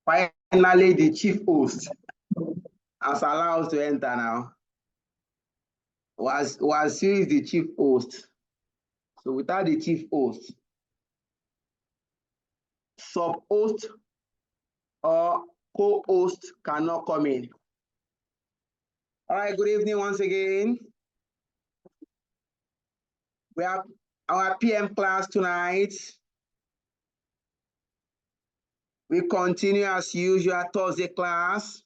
Finally, the chief host has allowed us to enter now. Was the chief host. So without the chief host, sub-host or co-host cannot come in. All right, good evening once again. We have our PM class tonight. We continue as usual Thursday class.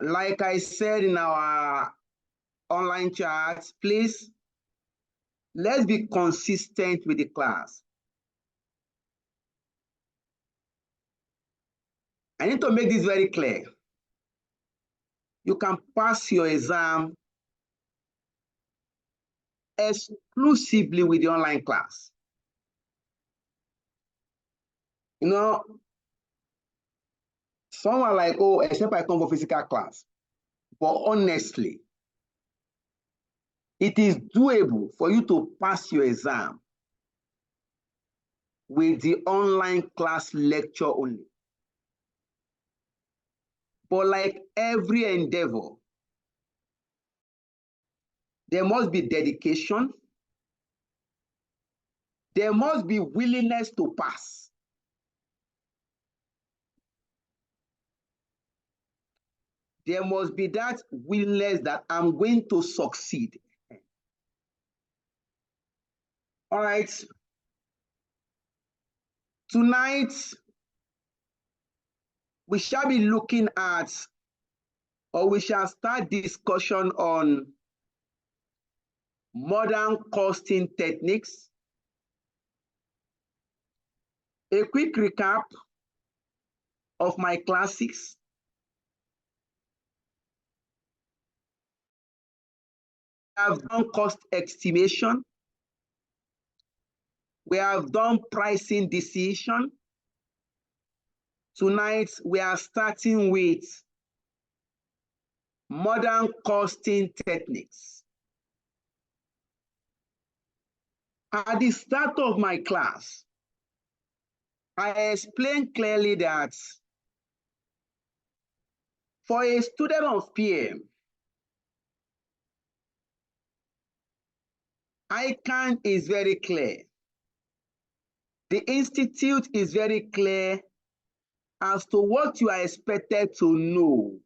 Like I said in our online chat, please, let's be consistent with the class. I need to make this very clear. You can pass your exam exclusively with the online class. You know, some are like, oh, except I come for physical class. But honestly, it is doable for you to pass your exam with the online class lecture only. But like every endeavor, there must be dedication. There must be willingness to pass. There must be that willingness that I'm going to succeed. All right. Tonight, we shall be looking at, or we shall start discussion on modern costing techniques. A quick recap of my classics. We have done cost estimation. We have done pricing decision. Tonight, we are starting with modern costing techniques. At the start of my class, I explained clearly that for a student of PM, ICANN is very clear. The institute is very clear as to what you are expected to know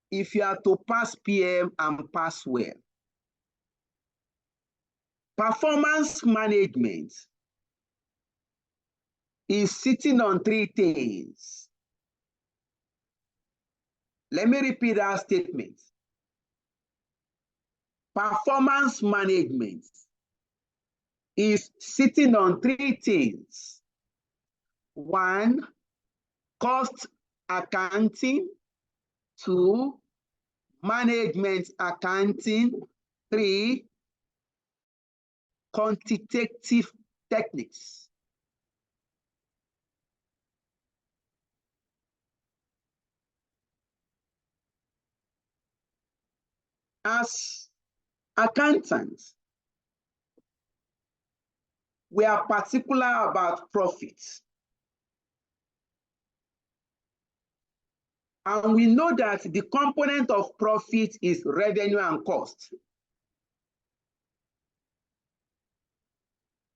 if you are to pass PM and pass well. Performance management is sitting on three things. Let me repeat that statement. Performance management is sitting on three things. One, cost accounting. Two, management accounting. Three, quantitative techniques. As accountants, we are particular about profits. And we know that the component of profit is revenue and cost.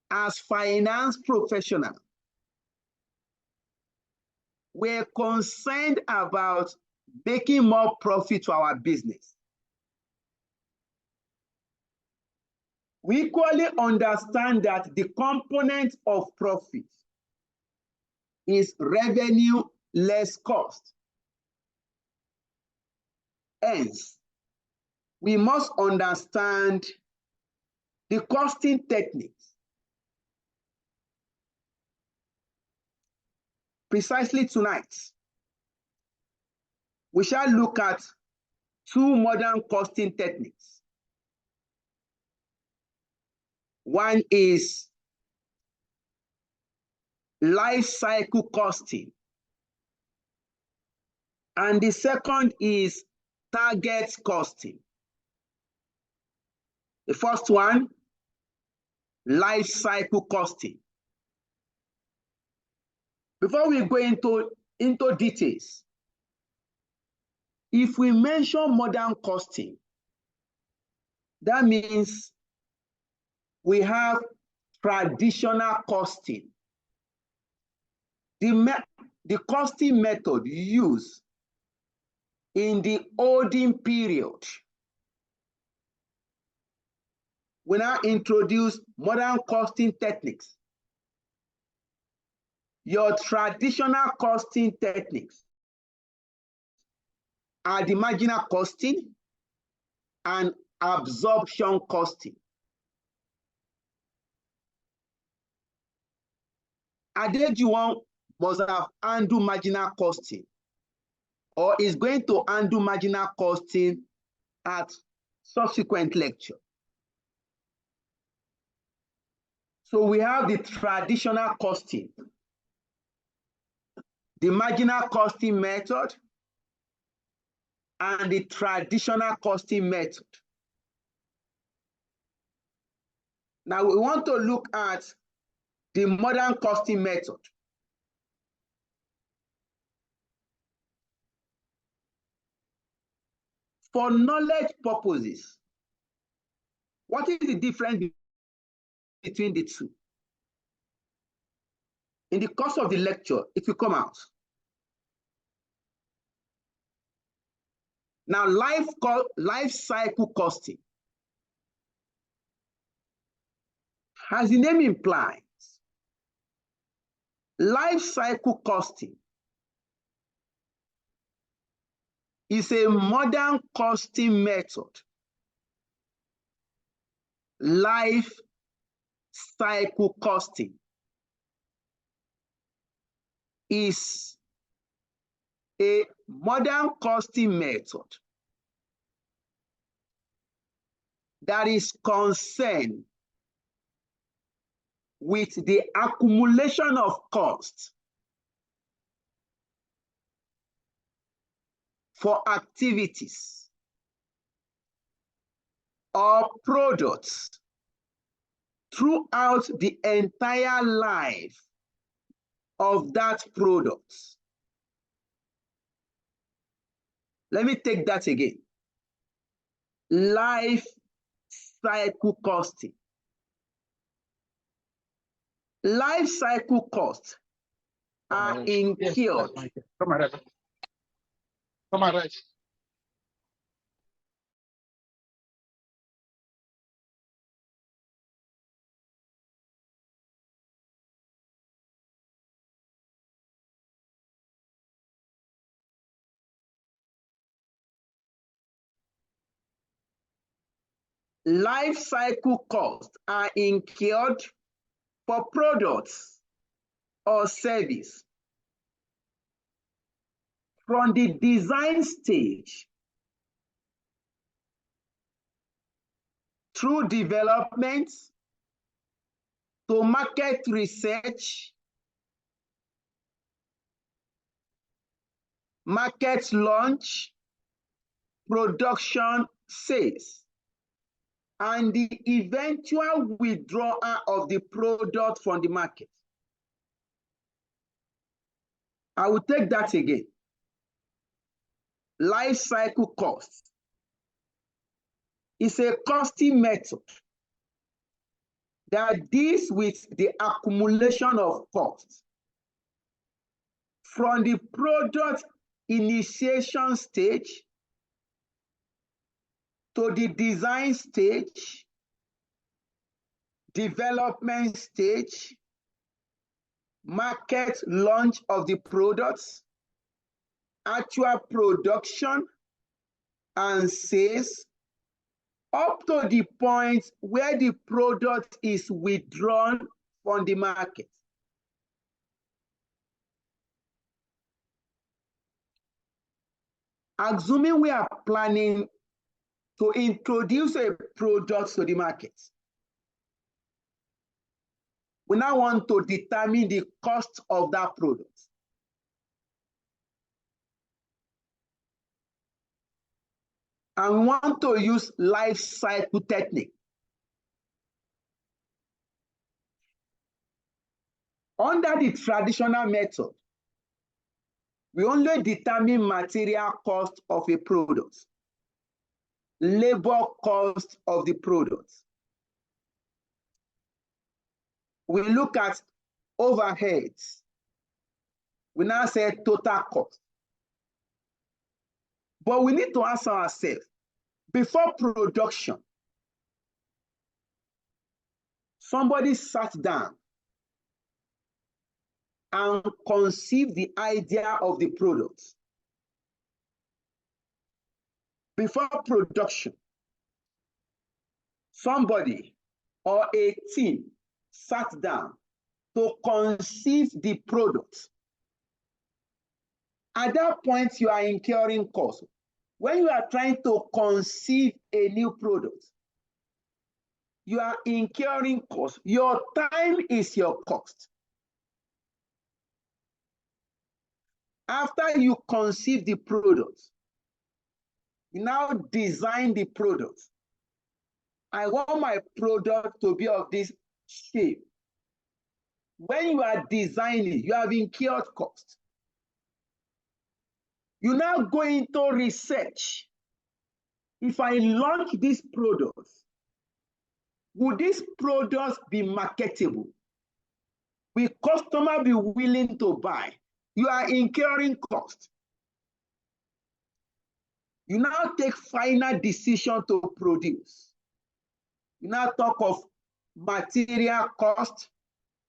As finance professionals, we're concerned about making more profit to our business. We equally understand that the component of profit is revenue less cost. Hence, we must understand the costing techniques. Precisely tonight, we shall look at two modern costing techniques. One is life cycle costing, and the second is target costing. The first one, life cycle costing. Before we go into details, if we mention modern costing, that means we have traditional costing. The costing method used in the olden period. We now introduce modern costing techniques. Your traditional costing techniques are the marginal costing and absorption costing. Adejuwon must have handled marginal costing, or is going to handle marginal costing at subsequent lecture. So we have the traditional costing, the marginal costing method, and the traditional costing method. Now we want to look at the modern costing method. For knowledge purposes, what is the difference between the two? In the course of the lecture, it will come out. Now, life cycle costing, as the name implies, life cycle costing is a modern costing method. Life cycle costing is a modern costing method that is concerned with the accumulation of costs for activities or products throughout the entire life of that product. Let me take that again. Life cycle costing. Life cycle costs are incurred. Come on, right. Life cycle costs are incurred for products or service from the design stage through development to market research, market launch, production, sales, and the eventual withdrawal of the product from the market. I will take that again. Life cycle cost is a costing method that deals with the accumulation of costs from the product initiation stage to the design stage, development stage, market launch of the products, actual production and sales, up to the point where the product is withdrawn from the market. Assuming we are planning to introduce a product to the market, we now want to determine the cost of that product. And we want to use life cycle technique. Under the traditional method, we only determine material cost of a product, labor cost of the product. We look at overheads. We now say total cost. But we need to ask ourselves, before production, somebody sat down and conceived the idea of the product. Before production, somebody or a team sat down to conceive the product. At that point, you are incurring costs. When you are trying to conceive a new product, you are incurring costs. Your time is your cost. After you conceive the product, you now design the product. I want my product to be of this shape. When you are designing, you have incurred cost. You now go into research. If I launch this product, would this product be marketable? Will customer be willing to buy? You are incurring cost. You now take final decision to produce. You now talk of material cost,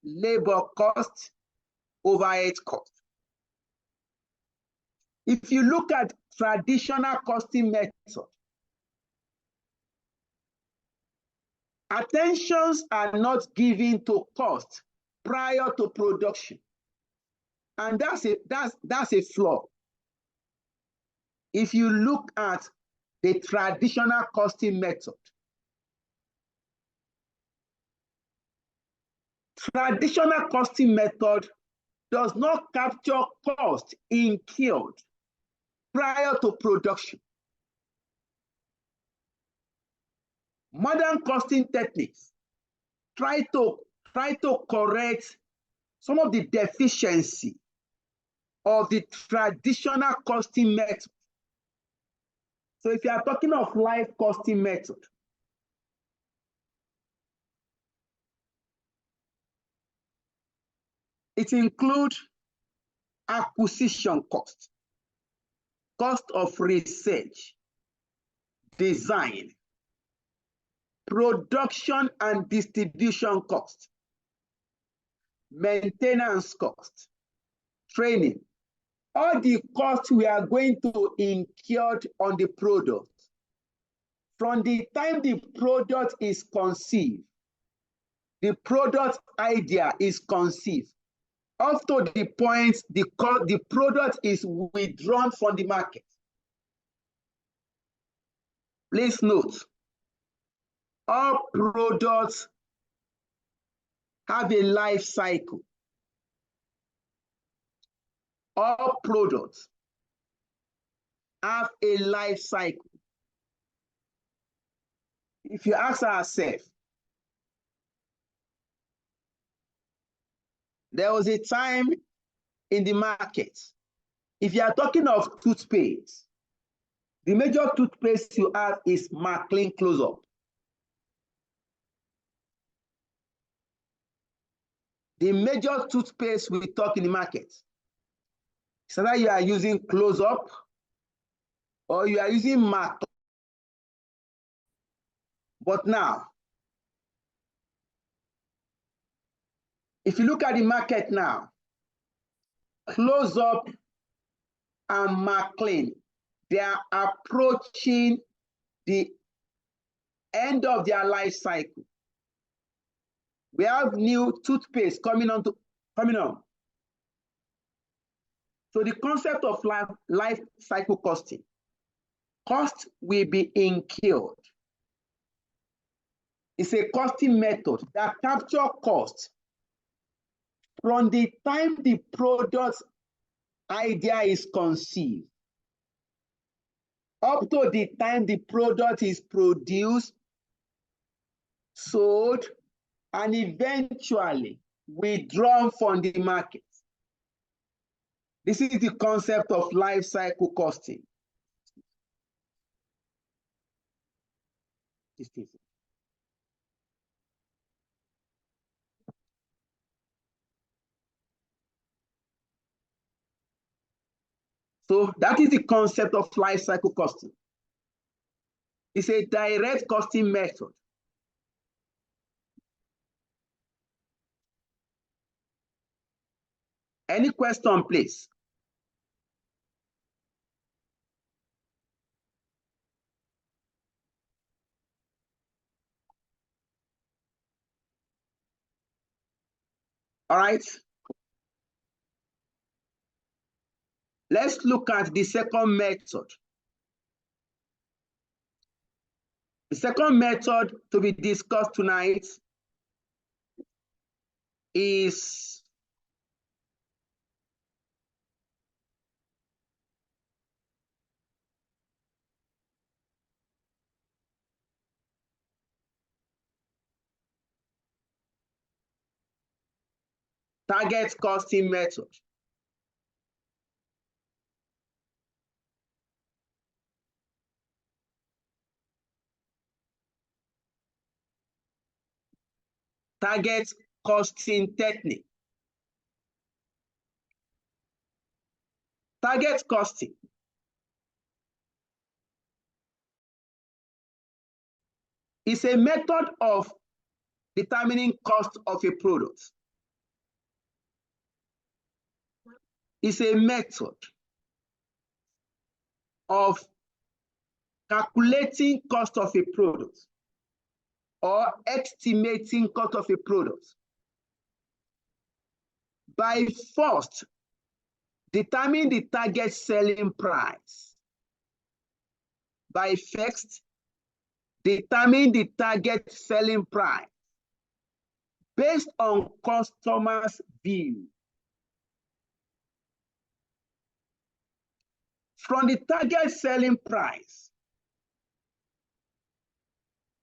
labor cost, overhead cost. If you look at traditional costing method, attentions are not given to cost prior to production. And that's a flaw. If you look at the traditional costing method, traditional costing method does not capture cost incurred prior to production. Modern costing techniques try to correct some of the deficiency of the traditional costing method. So if you are talking of life costing method, it includes acquisition cost, cost of research, design, production and distribution cost, maintenance cost, training, all the costs we are going to incur on the product from the time the product is conceived, the product idea is conceived, up to the point the product is withdrawn from the market. Please note, all products have a life cycle. All products have a life cycle. If you ask ourselves, there was a time in the market, if you are talking of toothpaste, the major toothpaste you have is Maclean Close-Up. The major toothpaste we talk in the market, so that you are using Close-Up or you are using Maclean. But now, if you look at the market now, Close-Up and Maclean, they are approaching the end of their life cycle. We have new toothpaste coming on. So the concept of life cycle costing, cost will be incurred. It's a costing method that captures cost from the time the product idea is conceived up to the time the product is produced, sold, and eventually withdrawn from the market. This is the concept of life cycle costing. So that is the concept of life cycle costing. It's a direct costing method. Any question, please? All right. Let's look at the second method. The second method to be discussed tonight is target costing method. Target costing technique. Target costing is a method of determining cost of a product. It's a method of calculating cost of a product or estimating cost of a product by first determining the target selling price. By first determining the target selling price based on customers' view. From the target selling price,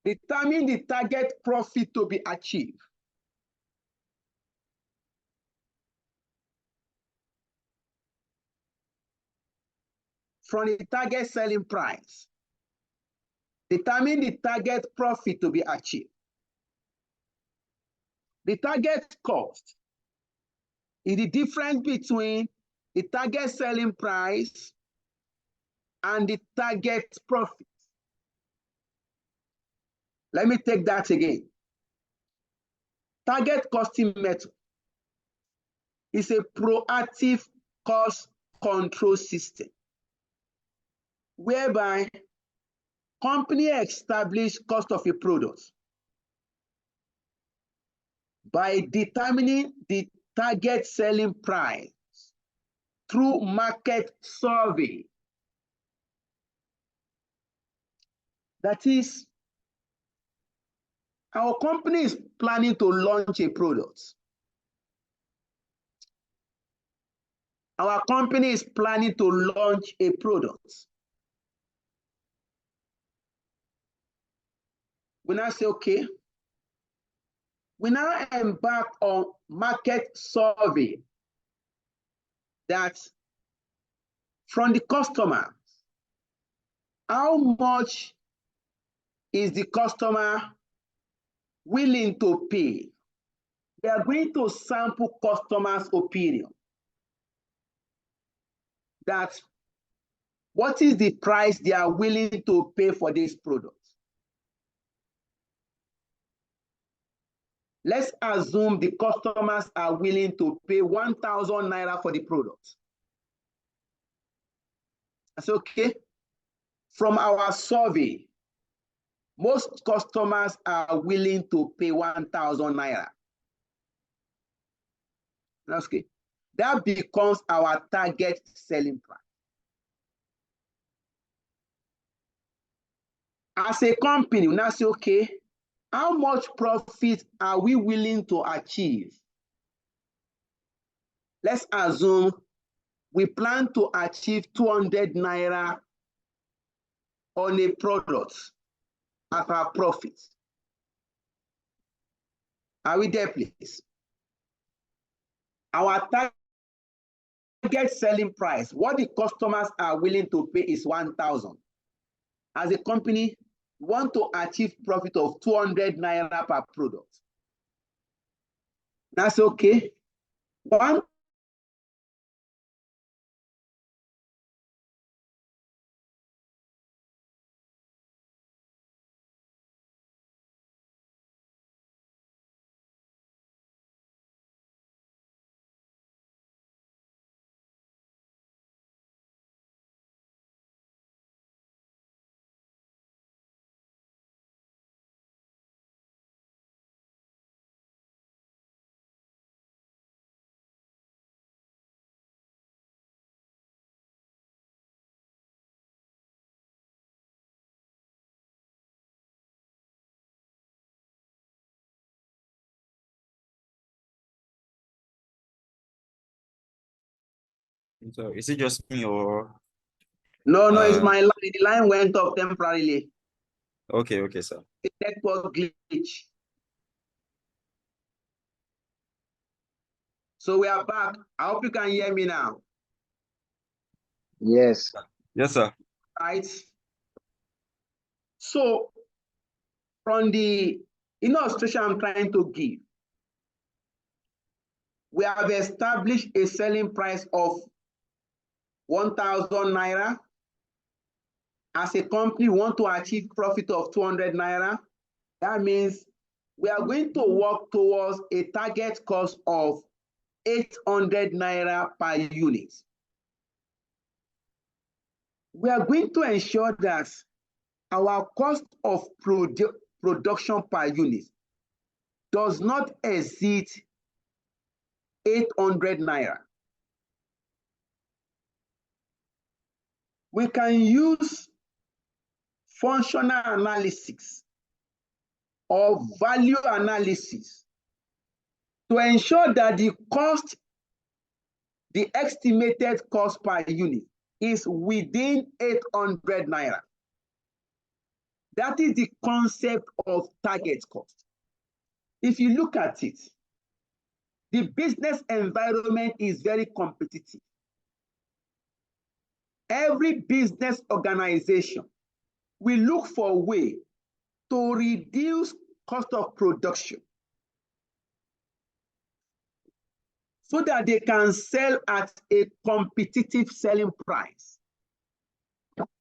determine the target profit to be achieved. From the target selling price, determine the target profit to be achieved. The target cost is the difference between the target selling price and the target profit. Let me take that again. Target costing method is a proactive cost control system whereby company establish cost of a product by determining the target selling price through market survey. That is, our company is planning to launch a product. Our company is planning to launch a product. We now say, okay, we now embark on market survey that from the customer, how much is the customer willing to pay? We are going to sample customers' opinion. That what is the price they are willing to pay for this product? Let's assume the customers are willing to pay 1,000 naira for the product. That's okay. From our survey, most customers are willing to pay 1,000 naira. That's okay. That becomes our target selling price. As a company, we now say, okay, how much profit are we willing to achieve? Let's assume we plan to achieve 200 naira on a product as our profit. Are we there, please? Our target selling price, what the customers are willing to pay is 1,000. As a company, we want to achieve profit of 200 naira per product. That's okay. One So is it just me or? No, it's my line. The line went off temporarily. Okay, sir. The network glitch. So we are back. I hope you can hear me now. Yes. Yes, sir. Right. So from the illustration I'm trying to give, we have established a selling price of 1,000 naira. As a company, we want to achieve profit of 200 naira. That means we are going to work towards a target cost of 800 naira per unit. We are going to ensure that our cost of production per unit does not exceed 800 naira. We can use functional analysis or value analysis to ensure that the estimated cost per unit is within 800 naira. That is the concept of target cost. If you look at it, the business environment is very competitive. Every business organization will look for a way to reduce cost of production so that they can sell at a competitive selling price.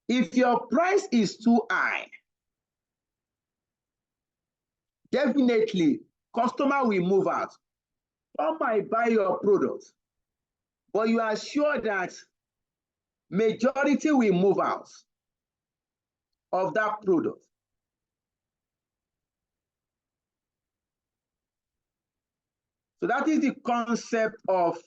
If your price is too high, definitely customer will move out. Some might buy your product, but you are sure that majority will move out of that product. So that is the concept of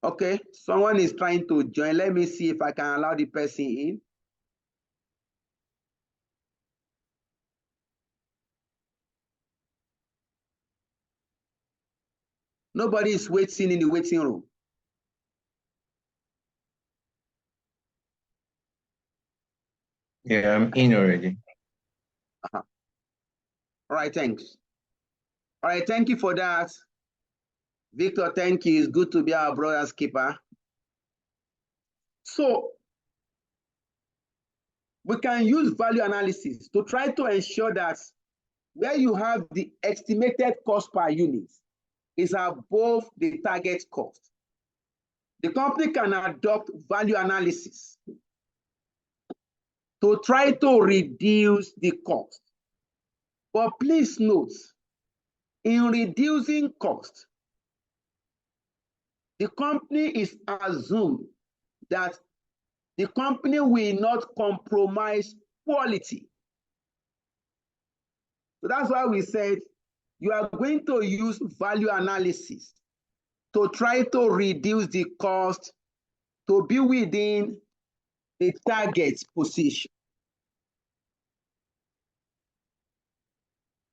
okay, someone is trying to join. Let me see if I can allow the person in. Nobody is waiting in the waiting room. Yeah, I'm in already. All right, thanks. All right, thank you for that. Victor, thank you. It's good to be our brother's keeper. So we can use value analysis to try to ensure that where you have the estimated cost per unit is above the target cost. The company can adopt value analysis to try to reduce the cost. But please note, in reducing cost, the company is assumed that the company will not compromise quality. So that's why we said you are going to use value analysis to try to reduce the cost to be within the target position.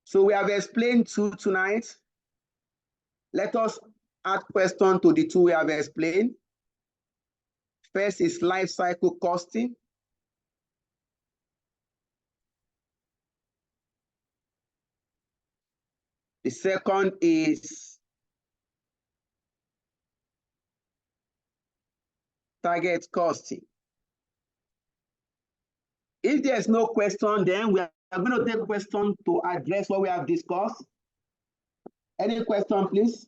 So we have explained two tonight. Let us add question to the two we have explained. First is life cycle costing. The second is target costing. If there's no question, then we are going to take question to address what we have discussed. Any question, please?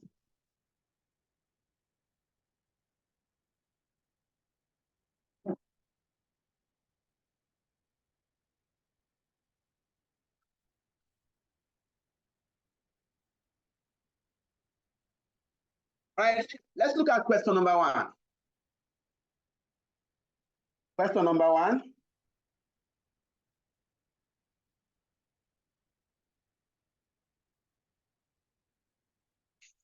All right, let's look at question number 1. Question number 1.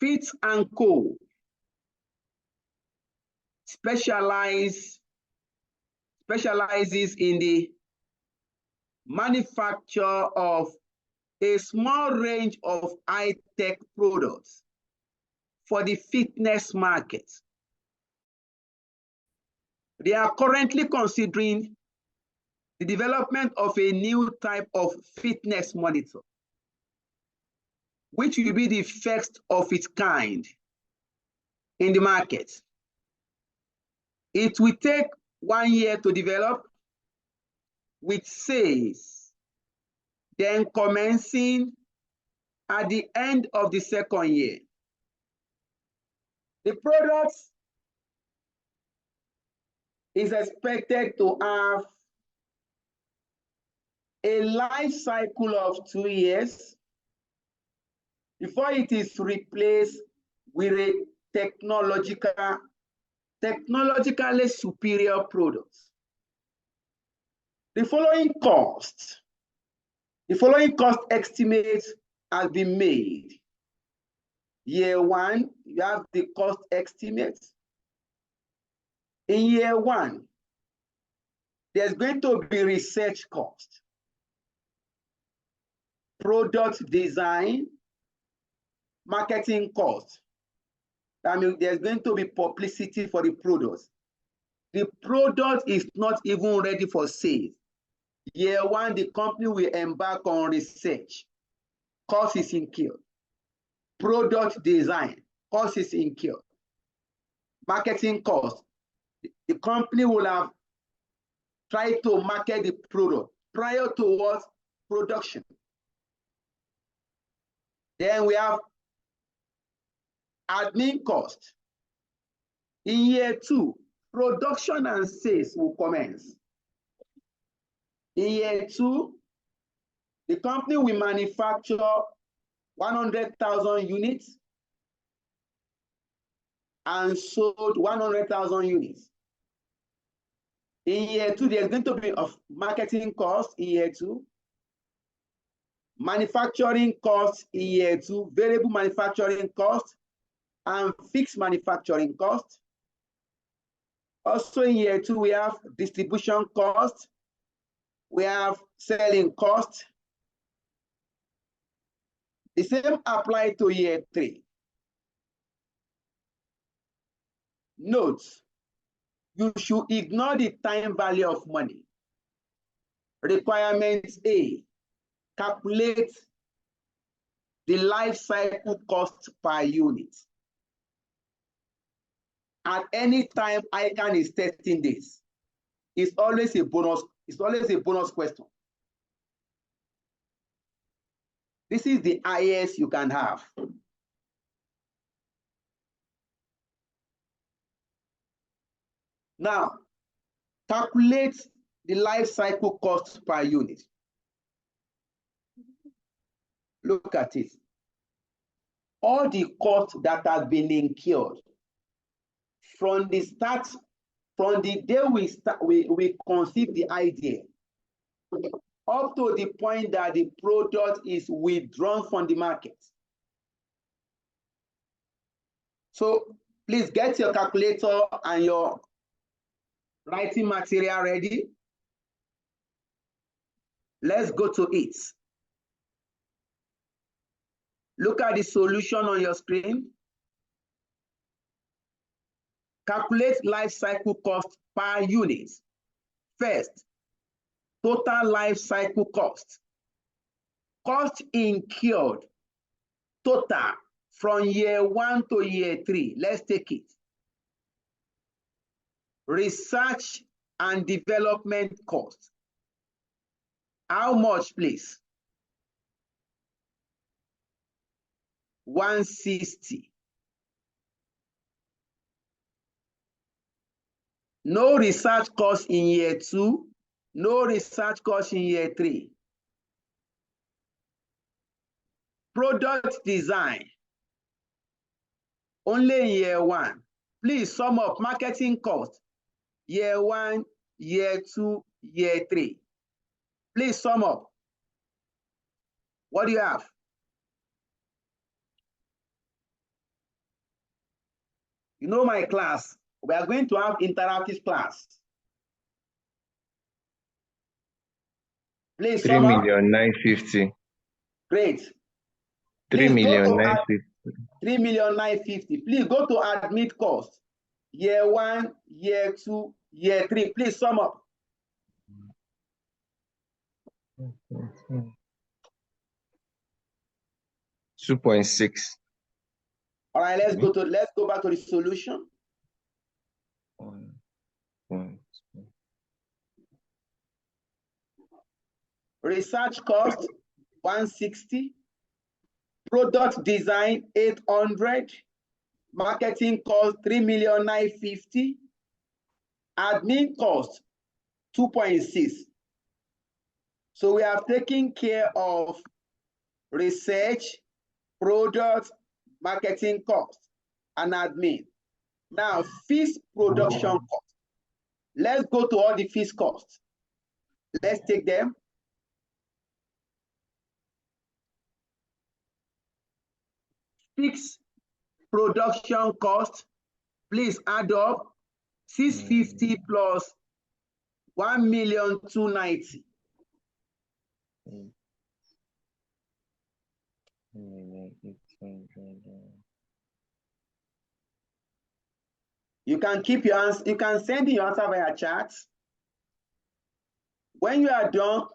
Fitz and Co. specializes in the manufacture of a small range of high-tech products for the fitness market. They are currently considering the development of a new type of fitness monitor, which will be the first of its kind in the market. It will take 1 year to develop, with sales then commencing at the end of the second year. The product is expected to have a life cycle of 2 years before it is replaced with a technologically superior product. The following cost estimates has been made. Year 1, you have the cost estimate. In year 1, there's going to be research cost, product design, marketing cost. That means there's going to be publicity for the products. The product is not even ready for sale. Year 1, the company will embark on research. Cost is incurred. Product design, cost is incurred. Marketing cost. The company will have tried to market the product prior to what? Production. Then we have admin cost. In year 2, production and sales will commence. In year 2, the company will manufacture 100,000 units and sold 100,000 units. In year 2, there's going to be a marketing cost in year 2, manufacturing cost in year 2, variable manufacturing cost, and fixed manufacturing cost. Also in year 2, we have distribution cost, we have selling cost. The same applies to year 3. Note, you should ignore the time value of money. Requirement A, calculate the life cycle cost per unit. At any time ICANN is testing this, it's always a bonus question. This is the highest you can have. Now, calculate the life cycle cost per unit. Look at it. All the costs that have been incurred from the start, from the day we conceive the idea, up to the point that the product is withdrawn from the market. So please get your calculator and your writing material ready. Let's go to it. Look at the solution on your screen. Calculate life cycle cost per unit. First, total life cycle cost. Cost incurred total from year 1 to year 3? Let's take it. Research and development cost. How much, please? 160. No research cost in year 2. No research cost in year 3. Product design. Only in year 1. Please sum up marketing cost. Year 1, year 2, year 3. Please sum up. What do you have? You know my class. We are going to have interactive class. Please sum up. 3,950,000. Great. 3,950,000. 3,950,000. Please go to admit cost. Year 1, year 2, year 3. Please sum up. 2.6. All right, let's go back to the solution. Research cost 160. Product design 800. Marketing cost 3,950,000. Admin cost 2.6. So we have taken care of research, product, marketing cost, and admin. Now, fees production cost. Let's go to all the fees costs. Let's take them. Fixed production cost, please add up 650 plus 1,290,000. You can keep your answer, you can send in your answer via chat. When you are done,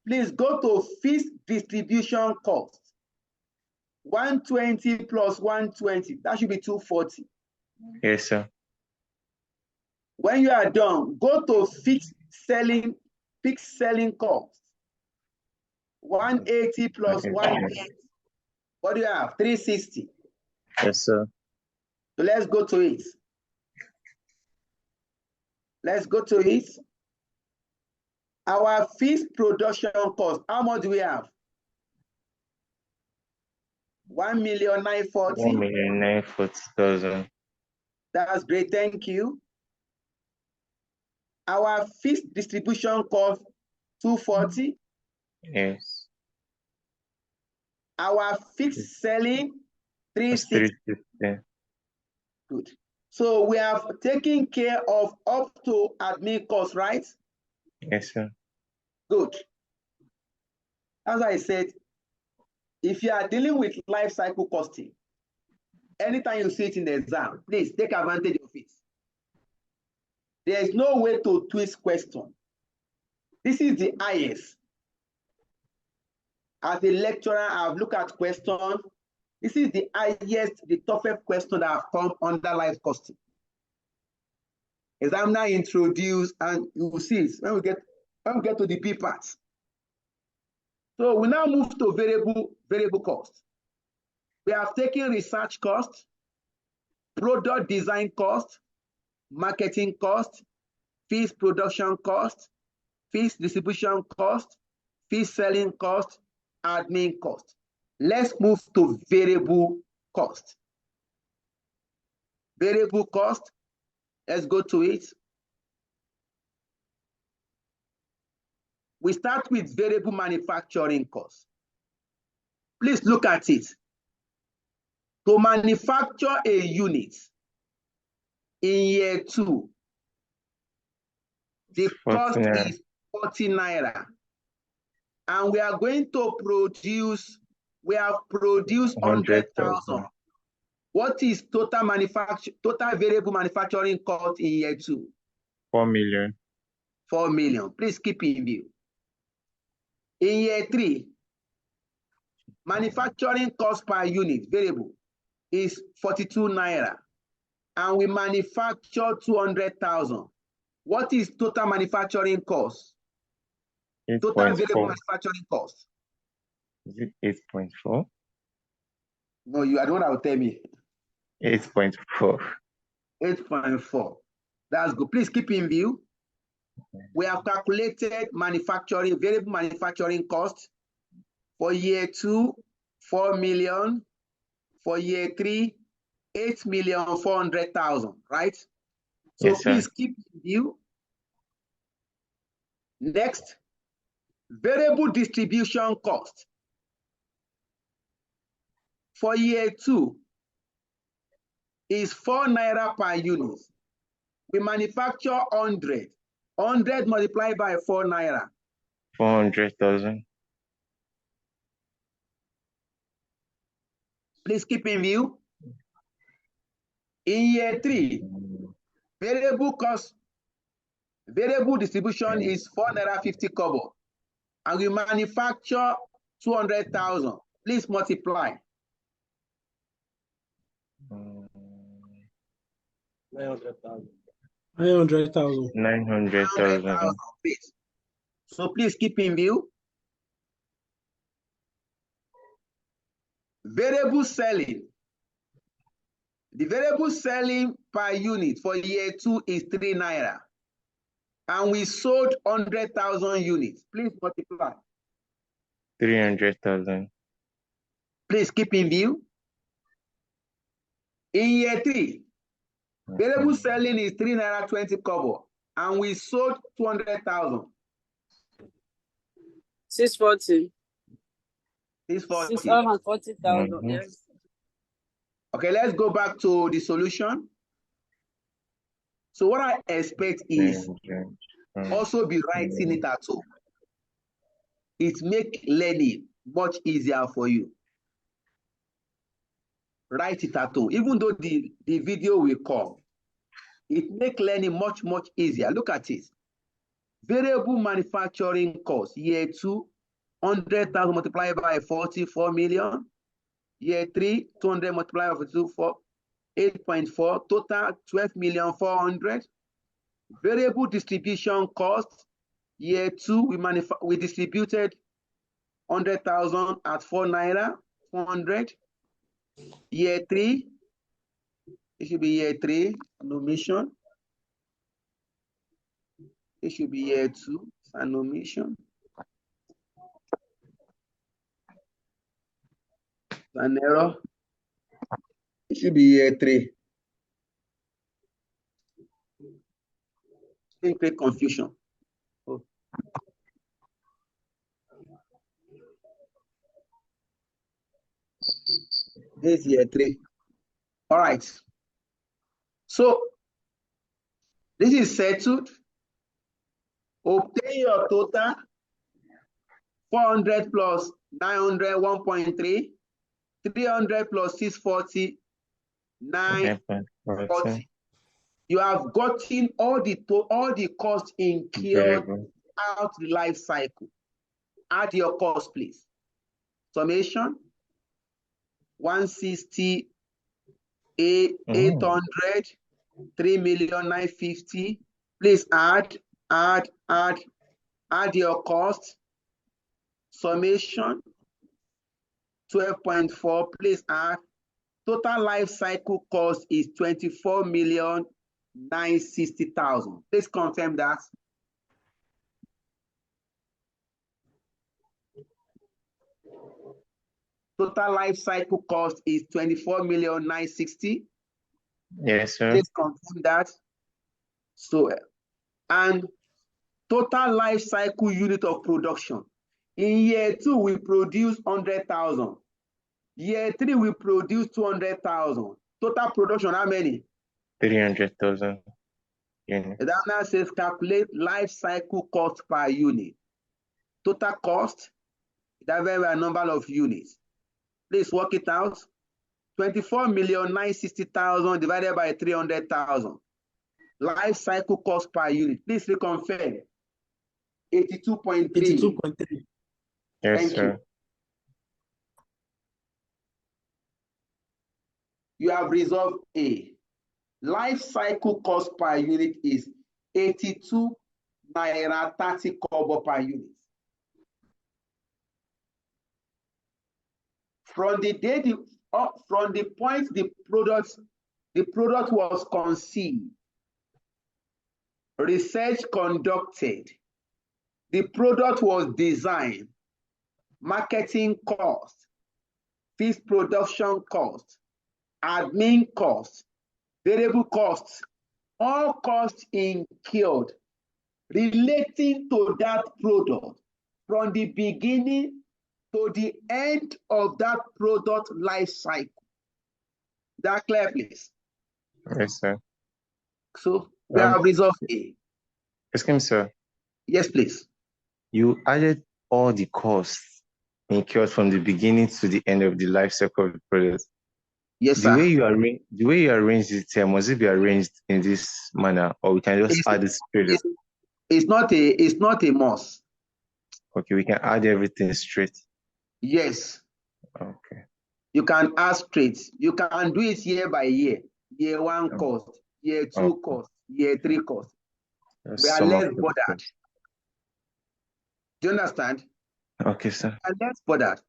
please go to fixed distribution cost. 120 plus 120, that should be 240. Yes, sir. When you are done, go to fixed selling cost. 180 plus 180. What do you have? 360. Yes, sir. So let's go to it. Let's go to it. Our fixed production cost, how much do we have? 1,940,000. 1,940,000. That's great, thank you. Our fixed distribution cost 240. Yes. Our fixed selling 360. 360. Good. So we have taken care of up to admin costs, right? Yes, sir. Good. As I said, if you are dealing with life cycle costing, anytime you see it in the exam, please take advantage of it. There is no way to twist question. This is the highest. As a lecturer, I've looked at questions. This is the highest, the toughest question that have come under life costing. Examiner introduce, and you will see it when we get to the B part. So we now move to variable cost. We have taken research cost, product design cost, marketing cost, fees production cost, fees distribution cost, fees selling cost, admin cost. Let's move to variable cost. Variable cost, let's go to it. We start with variable manufacturing cost. Please look at it. To manufacture a unit in year 2, the cost is 40 naira. And we are going to produce, we have produced 100,000. What is total variable manufacturing cost in year 2? 4 million. 4 million. Please keep in view. In year 3, Manufacturing cost per unit, variable, is 42 naira. And we manufacture 200,000. What is total manufacturing cost? Total variable 8.4. manufacturing cost. Is it 8.4? No, I don't know how to tell me. 8.4. 8.4. That's good. Please keep in view. We have calculated variable manufacturing cost for year 2, 4 million. For year 3, 8,400,000, right? So Yes, sir. please keep in view. Next, variable distribution cost. For year 2 is 4 naira per unit. We manufacture 100. 100 multiplied by 4 naira. 400,000. Please keep in view. In year 3, variable distribution is 4 naira 50 kobo. And we manufacture 200,000. Please multiply. 900,000. 900,000. Please. So please keep in view. Variable selling. The variable selling per unit for year 2 is 3 naira. And we sold 100,000 units. Please multiply. 300,000. Please keep in view. In year 3, variable selling is 3 naira 20 kobo. And we sold 200,000. 640. 640. 640,000. Yes. Okay, let's go back to the solution. So what I expect is also be writing it at home. It makes learning much easier for you. Write it at home. Even though the video will come, it makes learning much easier. Look at it. Variable manufacturing cost, year 2, 100,000 multiplied by 44 million. Year 3, 200 multiplied by 42, 8.4, total 12,400,000. Variable distribution cost, year 2, we distributed 100,000 at 4 naira, 400. Year 3, it should be year 3, no mission. It should be year 2, and no mission. An error. It should be year 3. Didn't create confusion. Oh. This is year 3. All right. So this is settled. Obtain your total. 400 plus 900, 1.3. 300 plus 640, 940. You have gotten all the costs incurred out the life cycle. Add your cost, please. Summation 160, 800, 3,950,000. Please add your cost. Summation 12.4. Please add. Total life cycle cost is 24,960,000. Please confirm that. Total life cycle cost is 24,960,000. Yes, sir. Please confirm that. So, and total life cycle unit of production. In year 2, we produce 100,000. Year 3, we produce 200,000. Total production, how many? 300,000 units. That now says calculate life cycle cost per unit. Total cost, divided by a number of units. Please work it out. 24,960,000 divided by 300,000. Life cycle cost per unit. Please reconfirm. 82.3. 82.3. Yes, Thank sir. you. You have resolved A. Life cycle cost per unit is 82 naira 30 kobo per unit. From the point the product was conceived, research conducted, the product was designed, marketing cost, fixed production cost, admin cost, variable costs, all costs incurred relating to that product from the beginning to the end of that product life cycle. That clear, please? Yes, sir. So we have resolved A. Excuse me, sir. Yes, please. You added all the costs incurred from the beginning to the end of the life cycle of the product. Yes, The sir. way you arrange it here, must it be arranged in this manner, or we can just add it straight? It's not a must. Okay, we can add everything straight. Yes. Okay. You can add straight. You can do it year by year. Year 1 cost, year 2 cost, year 3 cost. We are less bothered. Do you understand? Okay, sir. And less bothered.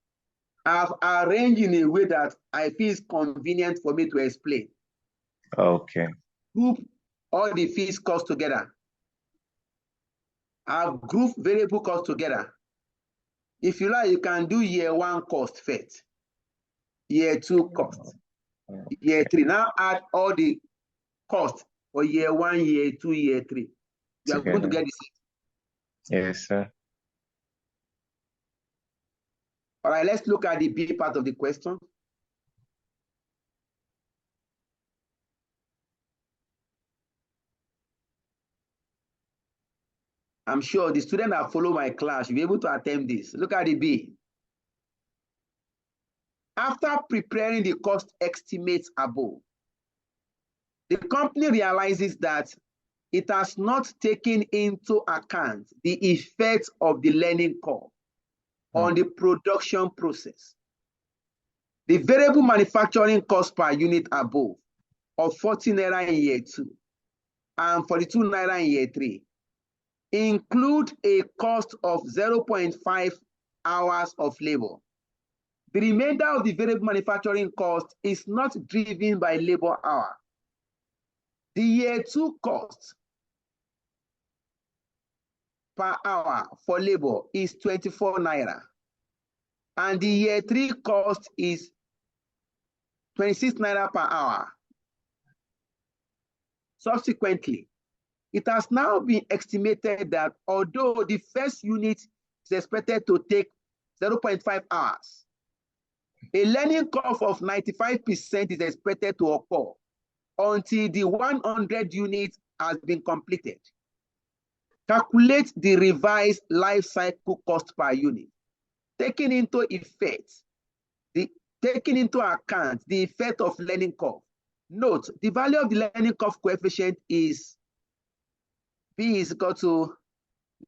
I've arranged in a way that I feel is convenient for me to explain. Okay. Group all the fees cost together. I've grouped variable cost together. If you like, you can do year 1 cost first, year 2 cost, year 3. Now add all the costs for year 1, year 2, year 3. You are going to get the same. Yes, sir. All right, let's look at the B part of the question. I'm sure the student that follow my class will be able to attempt this. Look at the B. After preparing the cost estimates above, the company realizes that it has not taken into account the effects of the learning curve on the production process. The variable manufacturing cost per unit above of 40 naira in year 2 and 42 naira in year 3 include a cost of 0.5 hours of labor. The remainder of the variable manufacturing cost is not driven by labor hour. The year 2 cost per hour for labor is 24 naira, and the year 3 cost is 26 naira per hour. Subsequently, it has now been estimated that although the first unit is expected to take 0.5 hours, a learning curve of 95% is expected to occur until the 100 units has been completed. Calculate the revised life cycle cost per unit, taking into account the effect of learning curve. Note, the value of the learning curve coefficient is B is equal to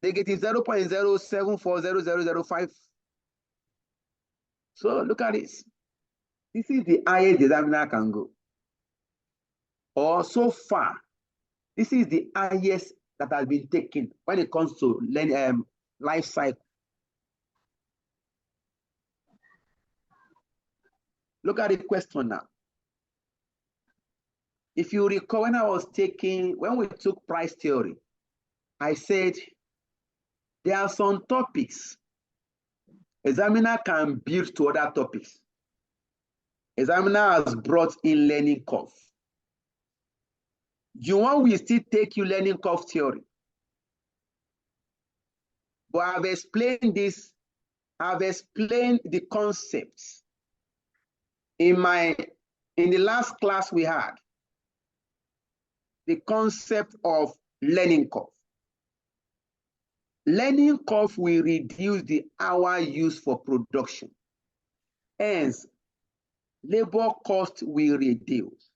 negative 0.07400005. So look at this. This is the highest the examiner can go. Or so far, this is the highest that has been taken when it comes to life cycle. Look at the question now. If you recall, when we took price theory, I said there are some topics examiner can build to other topics. Examiner has brought in learning curve. You want we still take you learning curve theory. But I've explained this, I've explained the concepts in the last class we had. The concept of learning curve. Learning curve will reduce the hour used for production. Hence, labor cost will reduce.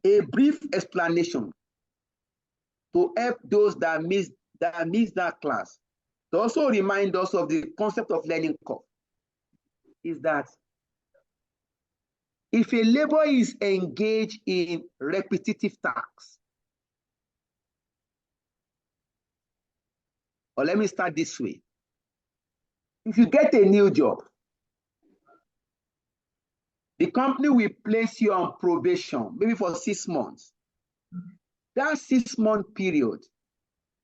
A brief explanation to help those that missed that class to also remind us of the concept of learning curve. is that if a laborer is engaged in repetitive tasks, or let me start this way. If you get a new job, the company will place you on probation, maybe for 6 months. That 6-month period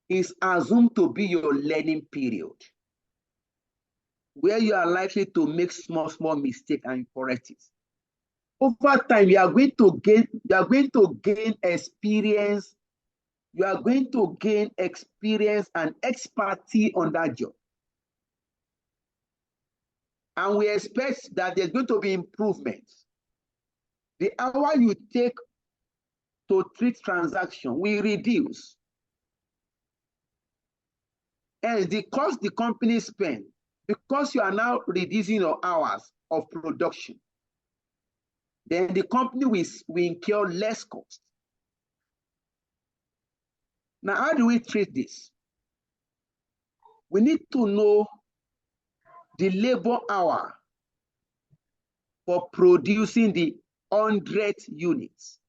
is assumed to be your learning period, where you are likely to make small mistakes and correct it. Over time, you are going to gain experience. You are going to gain experience and expertise on that job. And we expect that there's going to be improvements. The hour you take to treat transaction will reduce. And the cost the company spend, because you are now reducing your hours of production, then the company will incur less cost. Now, how do we treat this? We need to know the labor hour for producing the 100 units.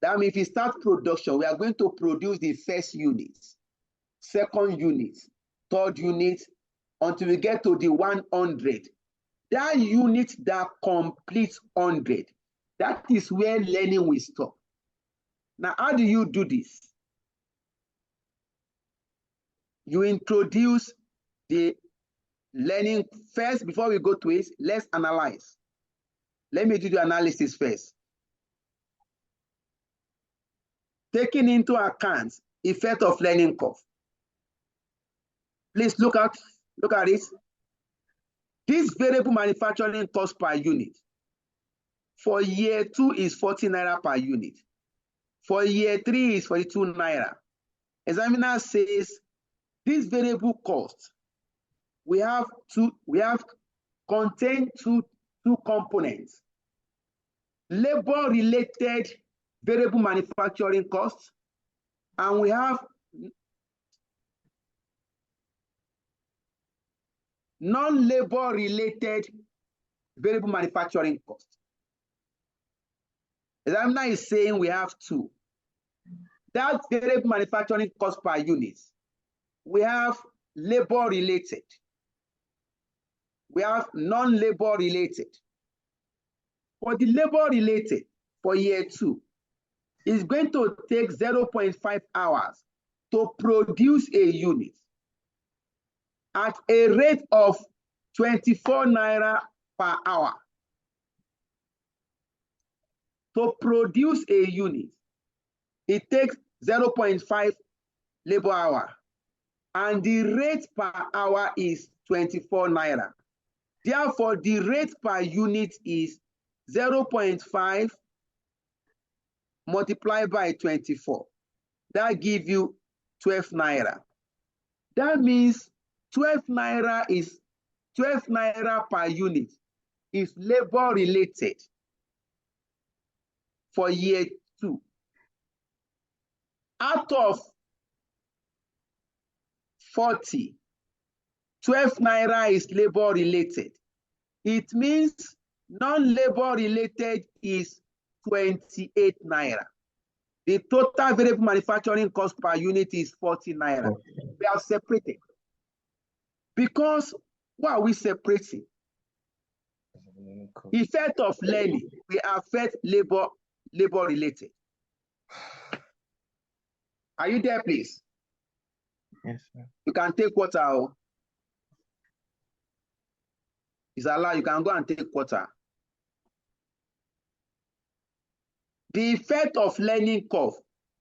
That means if we start production, we are going to produce the first unit, second unit, third unit, until we get to the 100. That unit that completes 100, that is where learning will stop. Now, how do you do this? You introduce the learning first. Before we go to it, let's analyze. Let me do the analysis first. Taking into account effect of learning curve. Please look at it. This variable manufacturing cost per unit for year 2 is 40 naira per unit. For year 3 is 42 naira. Examiner says this variable cost, we have contain two components: labor related variable manufacturing costs, and we have non-labor related variable manufacturing costs. Examiner is saying we have two. That variable manufacturing cost per unit, we have labor related, we have non-labor related. For the labor related, for year 2, it's going to take 0.5 hours to produce a unit at a rate of 24 naira per hour. To produce a unit, it takes 0.5 labor hour, and the rate per hour is 24 naira. Therefore, the rate per unit is 0.5 multiplied by 24. That gives you 12 naira. That means 12 naira per unit is labor related for year 2. Out of 40, 12 naira is labor related. It means non-labor related is 28 naira. The total variable manufacturing cost per unit is 40 naira. We are separated. Because why are we separating? Effect of learning, we affect labor related. Are you there, please? Yes, sir. You can take water. It's allowed. You can go and take water. The effect of learning curve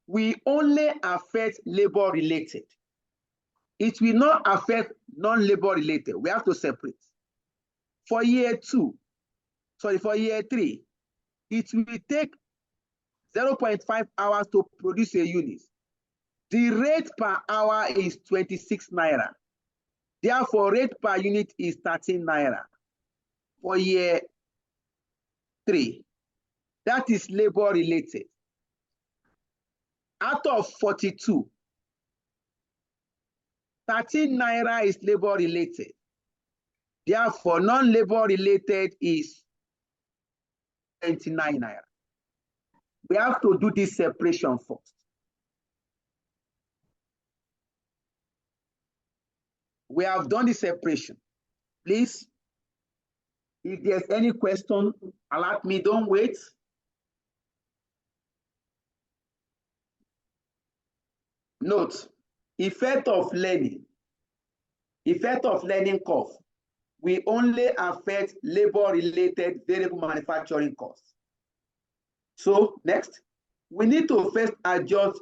will only affect labor related. It will not affect non-labor related. We have to separate. For year 3, it will take 0.5 hours to produce a unit. The rate per hour is 26 naira. Therefore, rate per unit is 13 naira. For year 3, that is labor related. Out of 42, 13 naira is labor related. Therefore, non-labor related is 29 naira. We have to do this separation first. We have done the separation. Please, if there's any question, alert me, don't wait. Note, effect of learning curve will only affect labor-related variable manufacturing costs. So next, we need to first adjust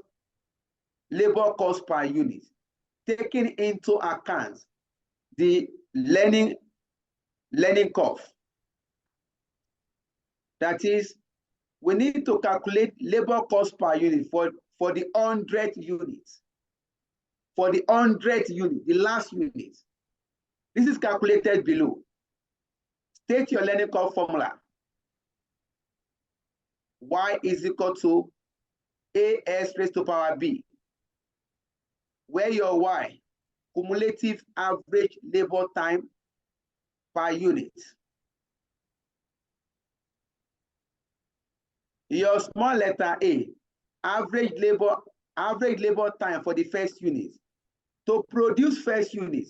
labor cost per unit, taking into account the learning curve. That is, we need to calculate labor cost per unit for the 100 units. For the 100 unit, the last unit. This is calculated below. State your learning curve formula. Y is equal to AS raised to power B, where your Y, cumulative average labor time per unit. Your small letter A, average labor time for the first unit. To produce first unit,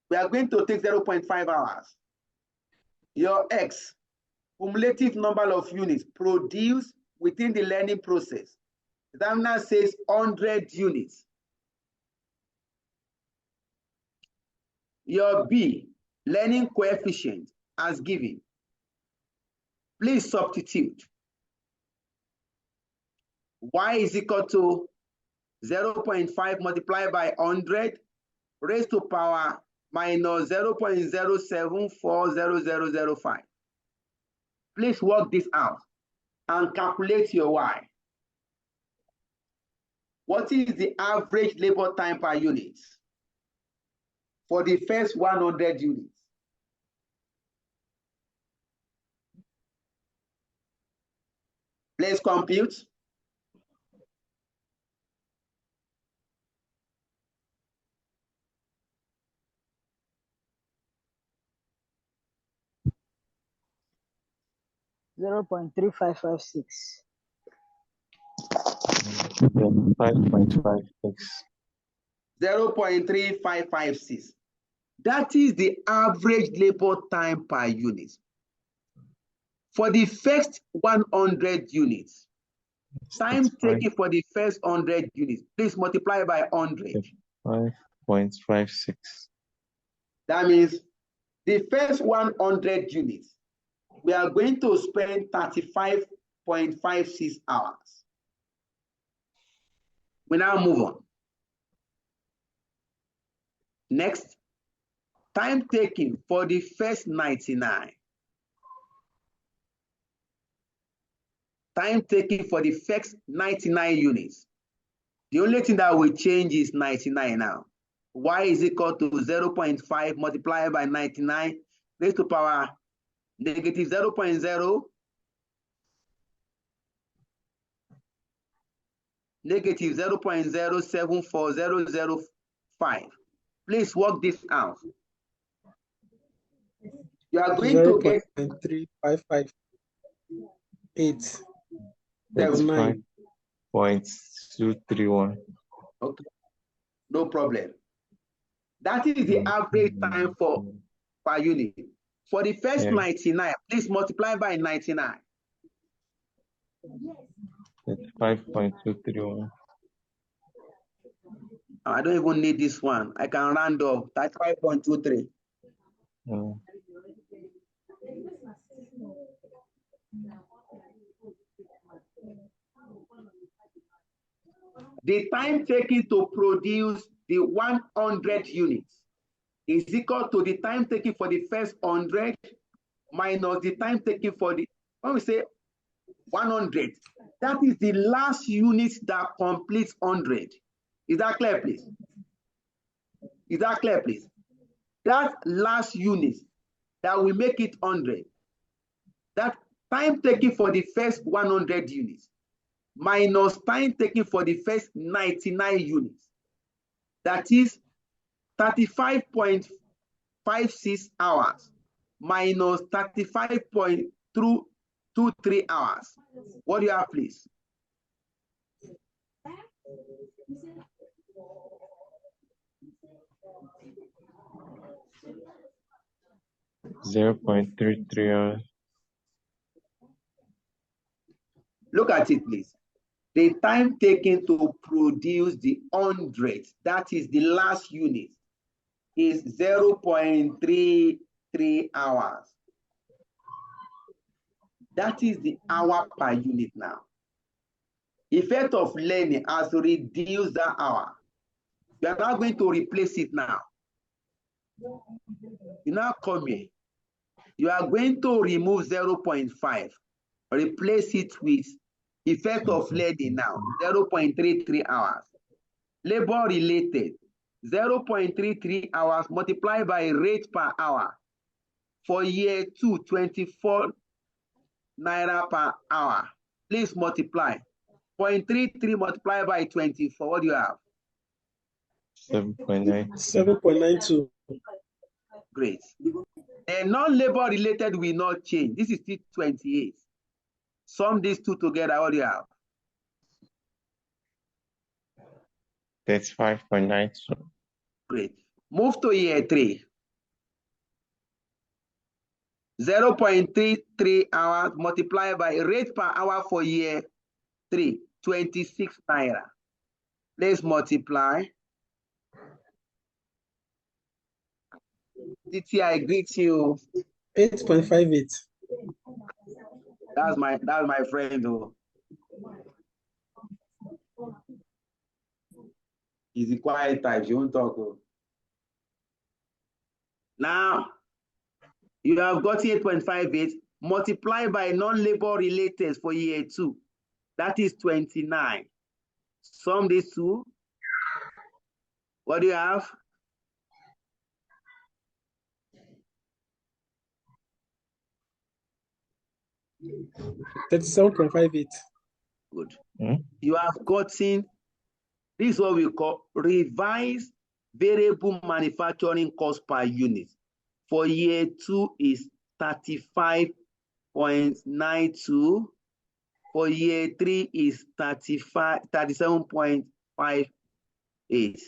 we are going to take 0.5 hours. Your X, cumulative number of units produced within the learning process. The examiner says 100 units. Your B, learning coefficient as given. Please substitute. Y is equal to 0.5 multiplied by 100 raised to power minus 0.07400005. Please work this out and calculate your Y. What is the average labor time per unit for the first 100 units? Please compute. $0.3556. 5.56. 0.3556. That is the average labor time per unit. For the first 100 units, time taken for the first 100 units, please multiply by 100. 5.56. That means the first 100 units, we are going to spend 35.56 hours. We now move on. Next, time taken for the first 99. Time taken for the first 99 units. The only thing that will change is 99 now. Y is equal to 0.5 multiplied by 99 raised to power negative 0.0 negative 0.074005. Please work this out. You are going to get 0.3558. That's 5.231. Okay, no problem. That is the average time for per unit. For the first 99, please multiply by 99. That's 5.231. I don't even need this one. I can round off. That's 5.23. The time taken to produce the 100 units is equal to the time taken for the first 100 minus the time taken for the, when we say 100, that is the last unit that completes 100. Is that clear, please? Is that clear, please? That last unit that will make it 100, that time taken for the first 100 units minus time taken for the first 99 units, that is 35.56 5.56 hours minus 35.23 hours. What do you have, please? $0.33. Look at it, please. The time taken to produce the 100, that is the last unit, is 0.33 hours. That is the hour per unit now. Effect of learning has reduced that hour. You are not going to replace it now. You now come here. You are going to remove 0.5, replace it with effect of learning now, 0.33 hours. Labor related, 0.33 hours multiplied by rate per hour. For year 2, 24 naira per hour. Please multiply. 0.33 multiplied by 24. What do you have? 7.92. 7.92. Great. The non-labor related will not change. This is still 28. Sum these two together. What do you have? 35.92. Great. Move to year 3. 0.33 hours multiplied by rate per hour for year 3, 26 naira. Let's multiply. Titi, I greet you. 8.58. That's my friend. Oh. He's the quiet type. She won't talk. Oh. Now, you have got 8.58 multiplied by non-labor related for year 2. That is 29. Sum these two. What do you have? $37.58. Good. Hmm? You have gotten, this is what we call revised variable manufacturing cost per unit. For year 2 is 35.92. For year 3 is 37.58.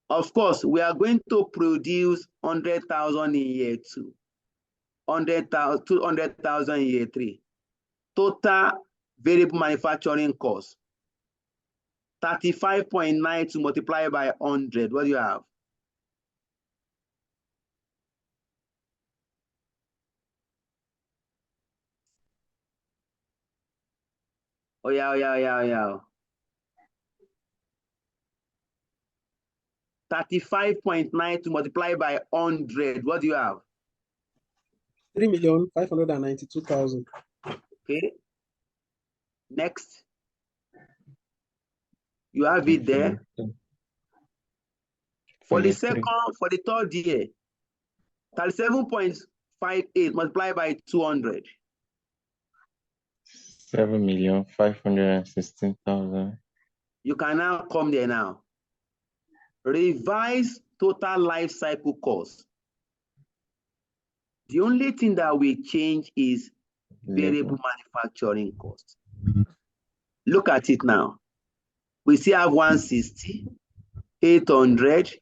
Of course, we are going to produce 100,000 in year 2, 200,000 in year 3. Total variable manufacturing cost, 35.92 multiplied by 100. What do you have? Oh yeah. 35.92 multiplied by 100. What do you have? 3,592,000. Okay. Next. You have it there. For the second, for the third year, 37.58 multiplied by 200. 7,516,000. You can now come there now. Revise total life cycle cost. The only thing that will change is variable manufacturing cost. Look at it now. We still have 160, 800,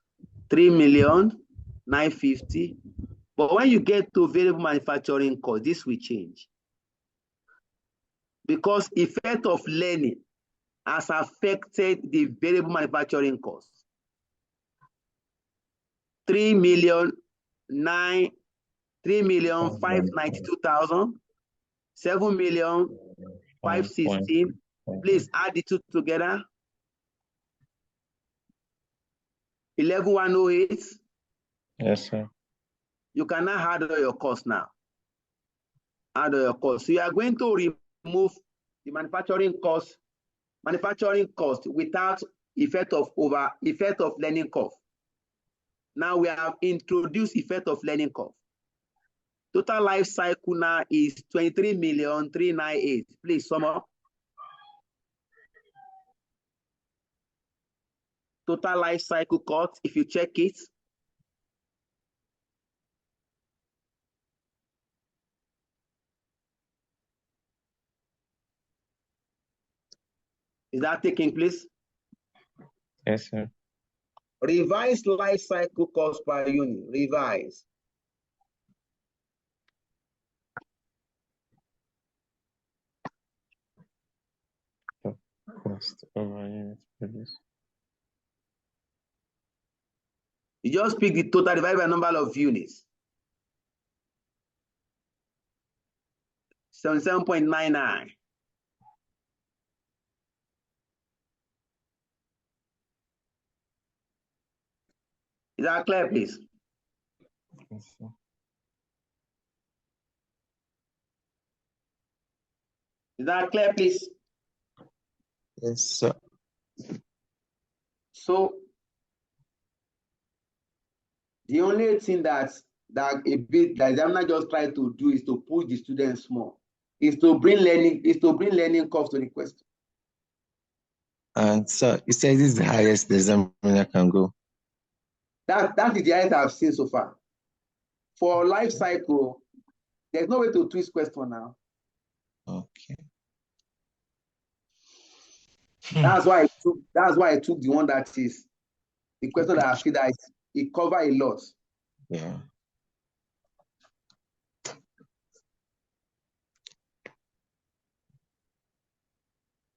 3,950,000. But when you get to variable manufacturing cost, this will change. Because effect of learning has affected the variable manufacturing cost. 3,592,000, 7,516,000. Please add the two together. 11,108. Yes, sir. You can now add all your costs now. Add all your costs. So you are going to remove the manufacturing cost without effect of learning curve. Now we have introduced effect of learning curve. Total life cycle now is 23,398,000. Please sum up. Total life cycle cost, if you check it, Is that taking place? Yes, sir. Revise life cycle cost per unit. Revise. Cost over unit produced. You just pick the total divided by number of units. 77.99. Is that clear, please? Yes, sir. Is that clear, please? Yes, sir. So the only thing that the examiner just try to do is to push the students more, is to bring learning curve to the question. And sir, you said this is the highest the examiner can go. That is the highest I've seen so far. For life cycle, there's no way to twist question now. Okay. That's why I took the one that is the question that I feel that it cover a lot. Yeah.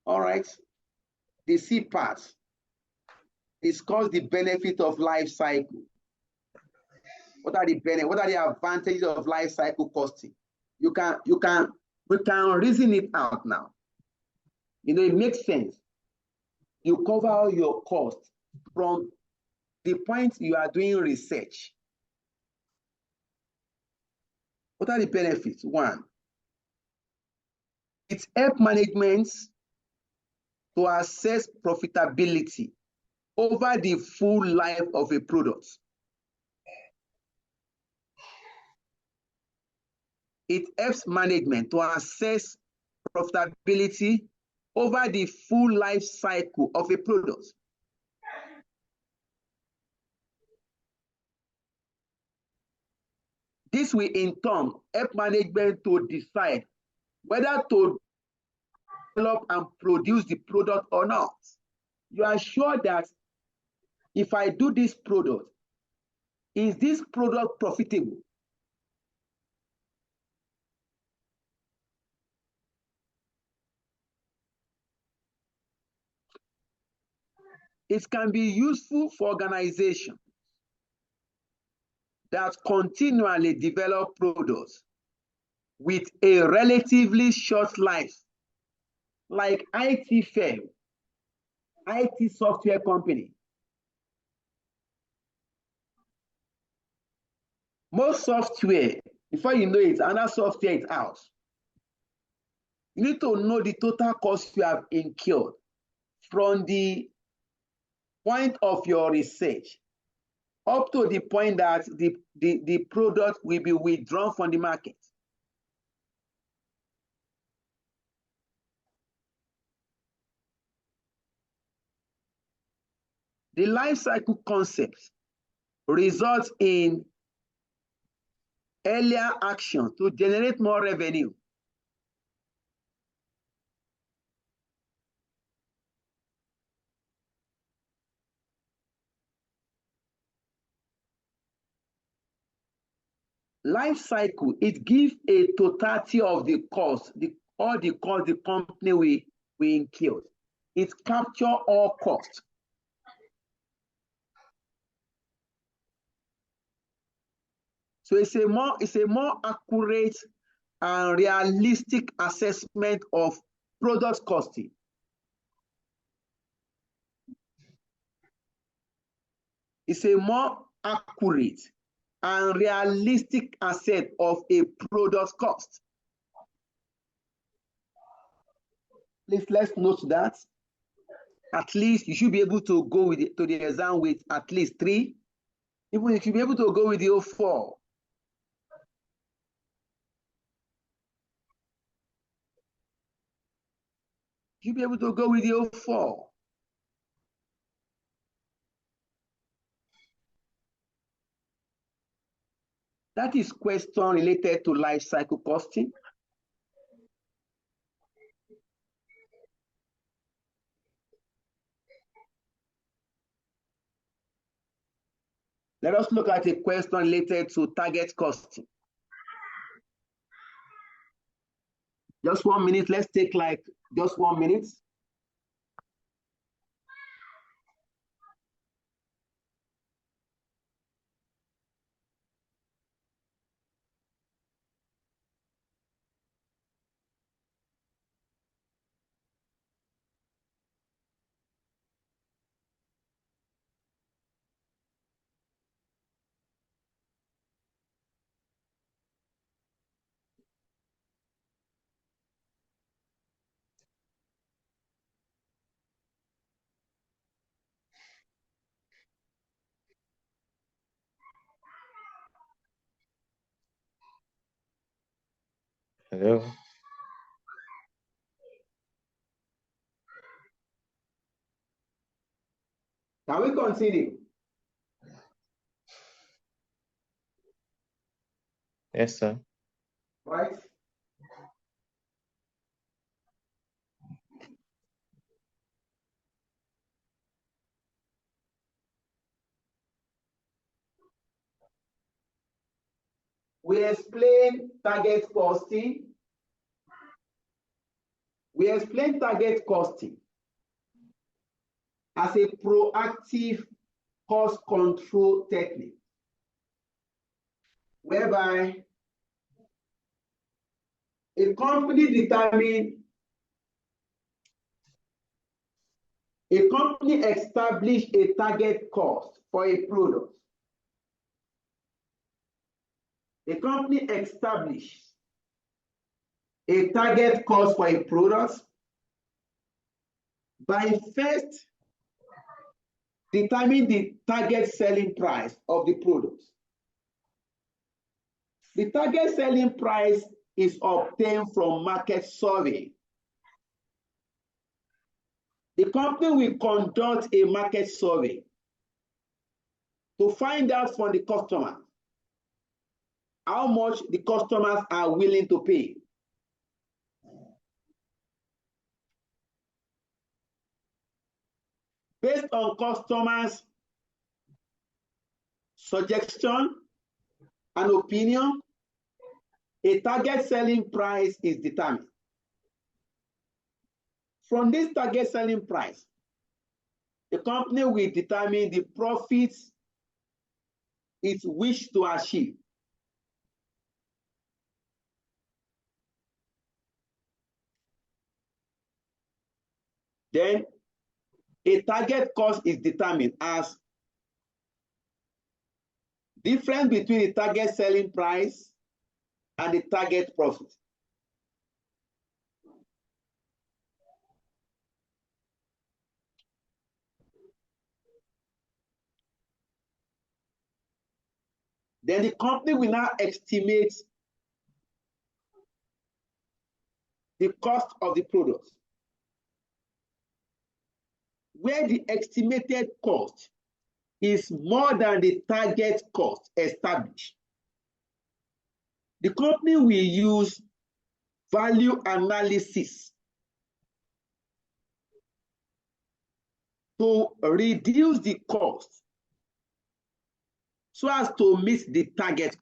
All right. The C part. Discuss the benefit of life cycle. What are the benefits? What are the advantages of life cycle costing? We can reason it out now. You know, it makes sense. You cover all your costs from the point you are doing research. What are the benefits? One, it helps management to assess profitability over the full life of a product. It helps management to assess profitability over the full life cycle of a product. This will in turn help management to decide whether to develop and produce the product or not. You are sure that if I do this product, is this product profitable? It can be useful for organizations that continually develop products with a relatively short life, like IT firm, IT software company. Most software, before you know it, another software is out. You need to know the total cost you have incurred from the point of your research up to the point that the product will be withdrawn from the market. The life cycle concept results in earlier action to generate more revenue. Life cycle, it gives a totality of the cost, all the cost the company will incur. It captures all costs. So it's a more accurate and realistic assessment of product costing. It's a more accurate and realistic assessment of a product cost. Please, let's note that at least you should be able to go with to the exam with at least 3. Even if you be able to go with the 04. You be able to go with the 04. That is question related to life cycle costing. Let us look at a question related to target costing. Just 1 minute. Let's take like just 1 minute. Hello. Can we continue? Yes, sir. Right? We explain target costing. We explain target costing as a proactive cost control technique, whereby a company establish a target cost for a product. A company establish a target cost for a product by first determining the target selling price of the product. The target selling price is obtained from market survey. The company will conduct a market survey to find out from the customer how much the customers are willing to pay. Based on customers' suggestion and opinion, a target selling price is determined. From this target selling price, the company will determine the profits it wishes to achieve. Then a target cost is determined as difference between the target selling price and the target profit. Then the company will now estimate the cost of the product, where the estimated cost is more than the target cost established. The company will use value analysis to reduce the cost so as to meet the target.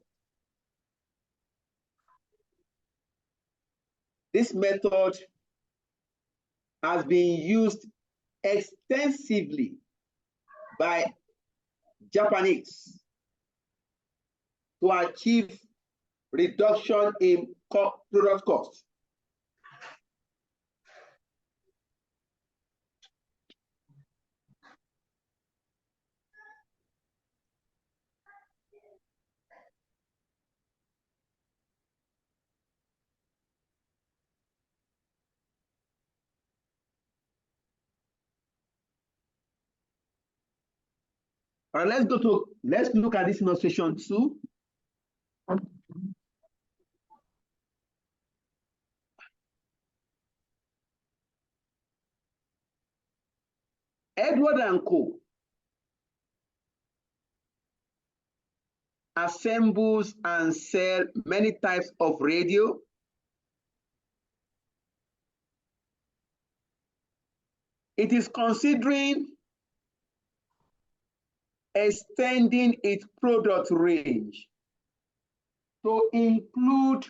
This method has been used extensively by Japanese to achieve reduction in product cost. All right, let's look at this illustration 2. Edward and Co. assembles and sell many types of radio. It is considering extending its product range to include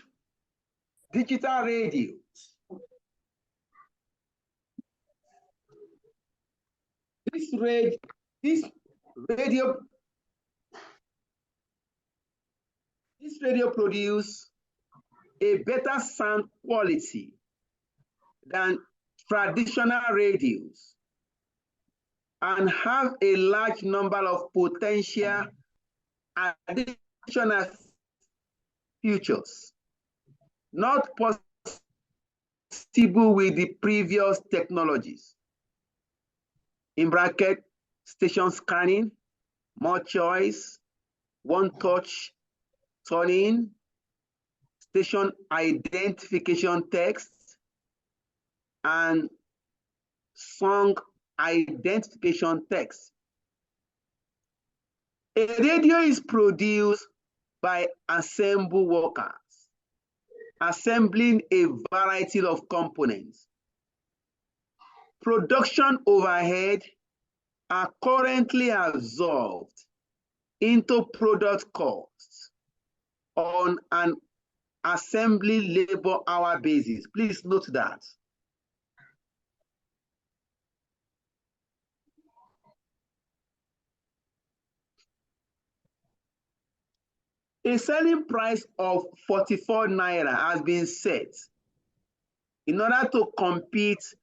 digital radios. This radio produces a better sound quality than traditional radios and have a large number of potential additional features not possible with the previous technologies. In bracket, station scanning, more choice, one-touch turning, station identification text, and song identification text. A radio is produced by assemble workers, assembling a variety of components. Production overhead are currently absorbed into product costs on an assembly labor hour basis. Please note that. A selling price of 44 naira has been set in order to compete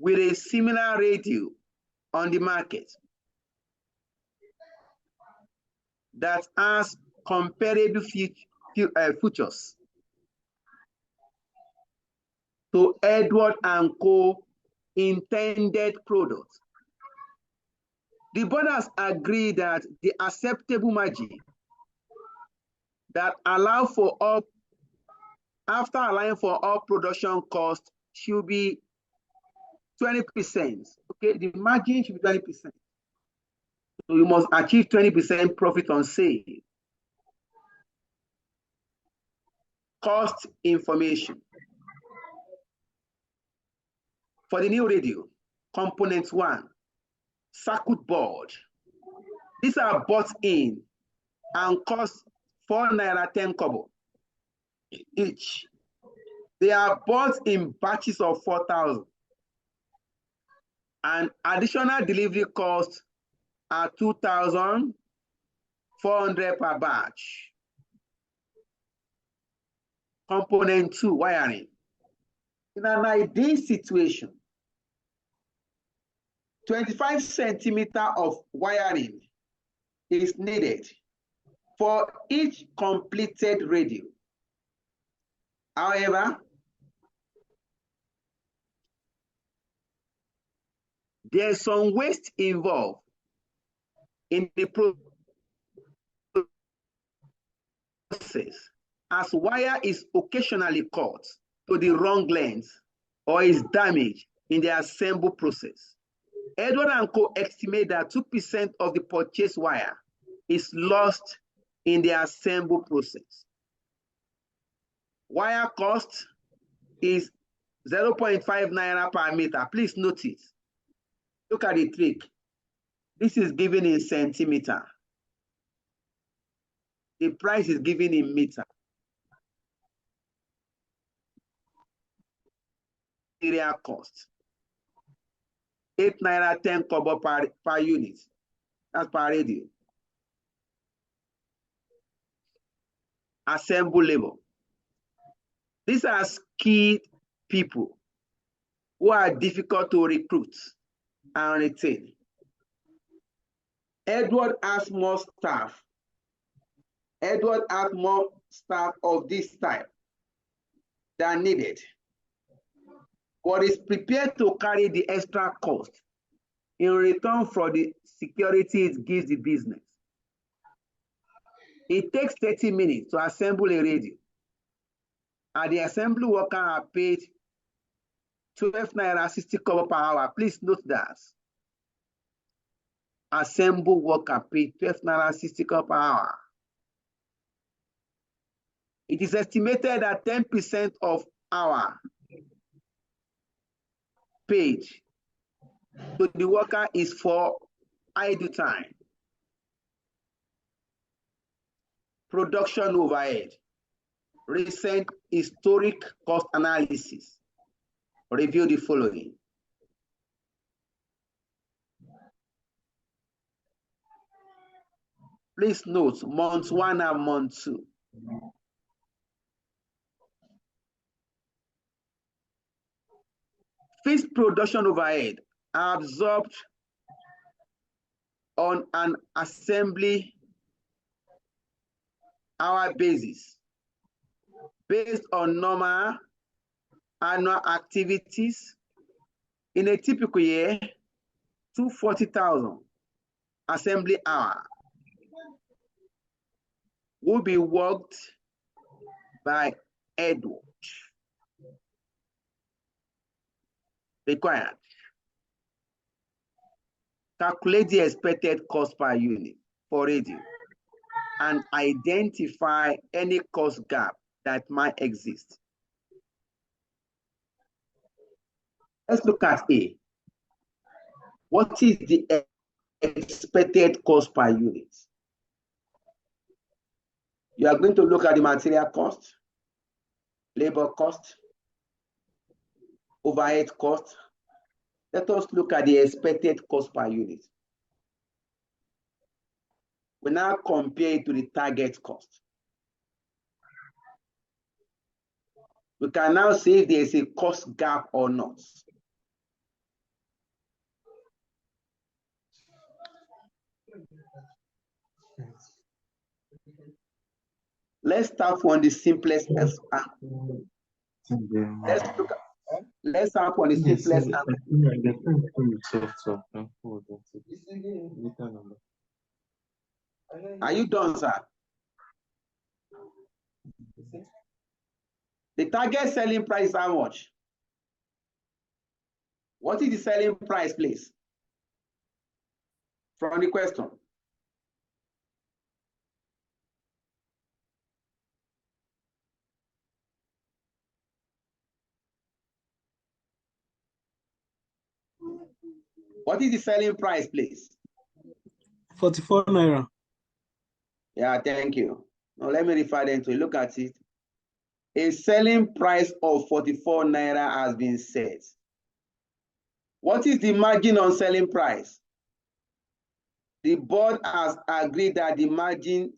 with a similar radio on the market that has comparable features to Edward & Co. intended product. The board has agreed that the acceptable margin that allow for all, after allowing for all production costs, should be 20%. Okay, the margin should be 20%. So you must achieve 20% profit on sale. Cost information. For the new radio, component 1, circuit board. These are bought in and cost 4 naira 10 kobo each. They are bought in batches of 4,000. And additional delivery costs are 2,400 per batch. Component 2, wiring. In an ideal situation, 25 centimeters of wiring is needed for each completed radio. However, there's some waste involved in the process, as wire is occasionally cut to the wrong length or is damaged in the assembly process. Edward & Co. estimate that 2% of the purchased wire is lost in the assembly process. Wire cost is 0.5 naira per meter. Please notice. Look at the trick. This is given in centimeter. The price is given in meter. Area cost. 8 naira 10 kobo per unit. That's per radio. Assemble labor. These are skilled people who are difficult to recruit and retain. Edward has more staff. Edward has more staff of this type than needed, but is prepared to carry the extra cost in return for the security it gives the business. It takes 30 minutes to assemble a radio, and the assembly worker are paid 12 naira 60 kobo per hour. Please note that. Assembly worker paid 12 naira 60 kobo per hour. It is estimated that 10% of our paid to the worker is for idle time. production overhead, recent historic cost analysis. Review the following. Please note month 1 and month 2. Fixed production overhead are absorbed on an assembly hour basis based on normal annual activities. In a typical year, 240,000 assembly hour will be worked by Edward. Required. Calculate the expected cost per unit for radio and identify any cost gap that might exist. Let's look at A. What is the expected cost per unit? You are going to look at the material cost, labor cost, overhead cost. Let us look at the expected cost per unit. We now compare it to the target cost. We can now see if there is a cost gap or not. Let's start from the simplest angle. Let's start from the simplest angle. Are you done, sir? The target selling price is how much? What is the selling price, please? From the question. What is the selling price, please? 44 naira. Yeah, thank you. Now let me refer them to look at it. A selling price of 44 naira has been set. What is the margin on selling price? The board has agreed that the margin,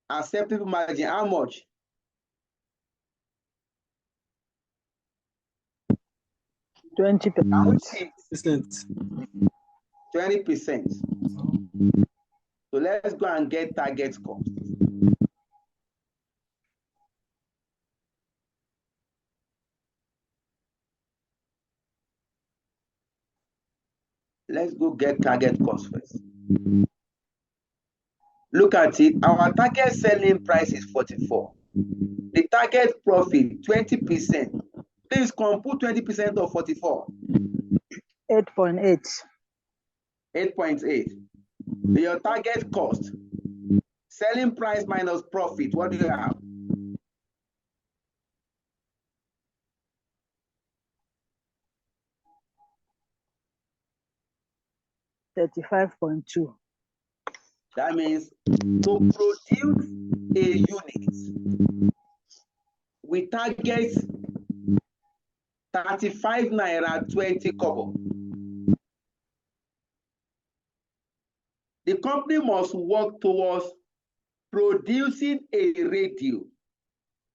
acceptable margin, how much? 20%. 20%. So let's go and get target cost. Let's go get target cost first. Look at it. Our target selling price is 44. The target profit, 20%. Please compute 20% of 44. 8.8. 8.8. Your target cost, selling price minus profit, what do you have? $35.2. That means to produce a unit, we target 35 naira 20 kobo. The company must work towards producing a radio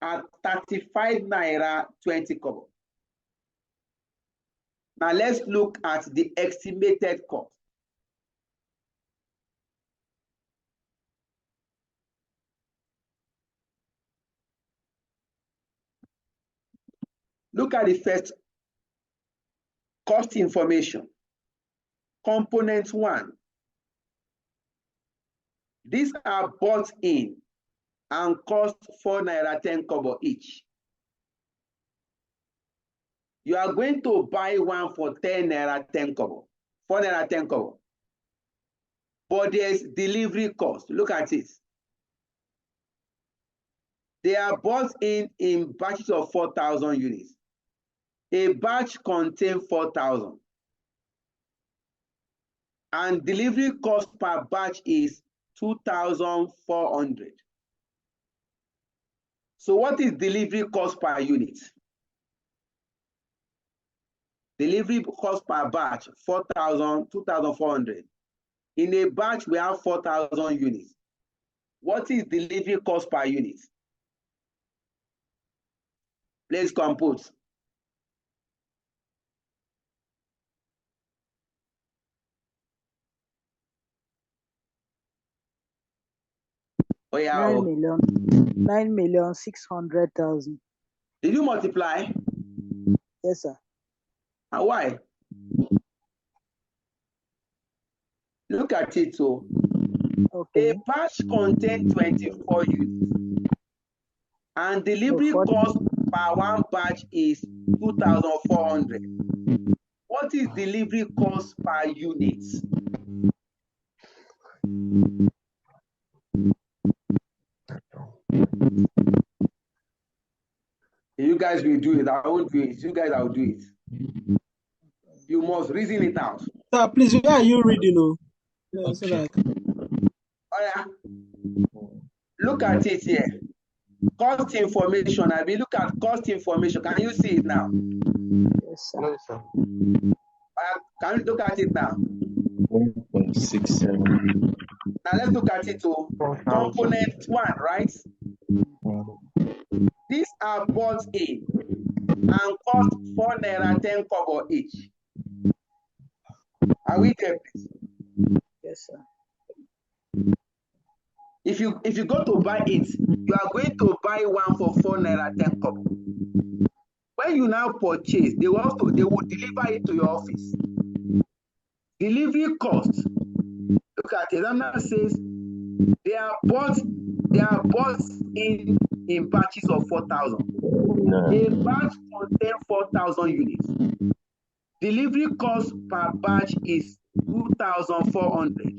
at 35 naira 20 kobo. Now let's look at the estimated cost. Look at the first cost information. Component 1. These are bought in and cost 4 naira 10 kobo each. You are going to buy one for 10 naira 10 kobo, 4 naira 10 kobo. But there's delivery cost. Look at it. They are bought in batches of 4,000 units. A batch contains 4,000. And delivery cost per batch is 2,400. So what is delivery cost per unit? Delivery cost per batch, 4,000, 2,400. In a batch, we have 4,000 units. What is delivery cost per unit? Let's compose. Oh yeah. 9,600,000. Did you multiply? Yes, sir. And why? Look at it. So Okay. a batch contains 24 units, and delivery No, 40. cost per one batch is 2,400. What is delivery cost per unit? You guys will do it. I won't do it. You guys, I'll do it. You must reason it out. Sir, please, where are you reading? Oh? Yeah, so that I can... Oh yeah. Look at it here. Cost information. I mean, look at cost information. Can you see it now? Yes, sir. No, sir. Can you look at it now? 1.67. Now let's look at it to component 1, right? These are bought in and cost 4 naira 10 kobo each. Are we there, please? Yes, sir. If you go to buy it, you are going to buy one for 4 naira 10 kobo. When you now purchase, they will deliver it to your office. Delivery cost. Look at it. Examiner says they are bought in batches of 4,000. A batch contains 4,000 units. Delivery cost per batch is 2,400.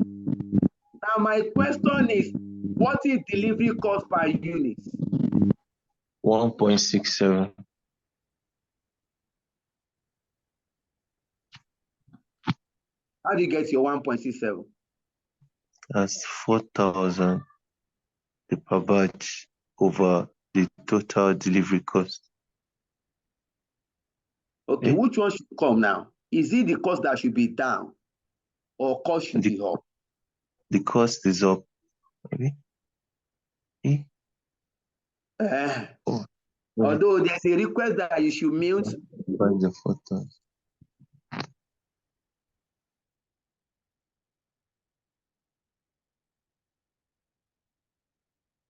Now my question is, what is delivery cost per unit? 1.67. How do you get your 1.67? That's 4,000 per batch over the total delivery cost. Okay, which one should come now? Is it the cost that should be down or cost should be up? The cost is up. Maybe. Although there's a request that you should mute. By the 4,000.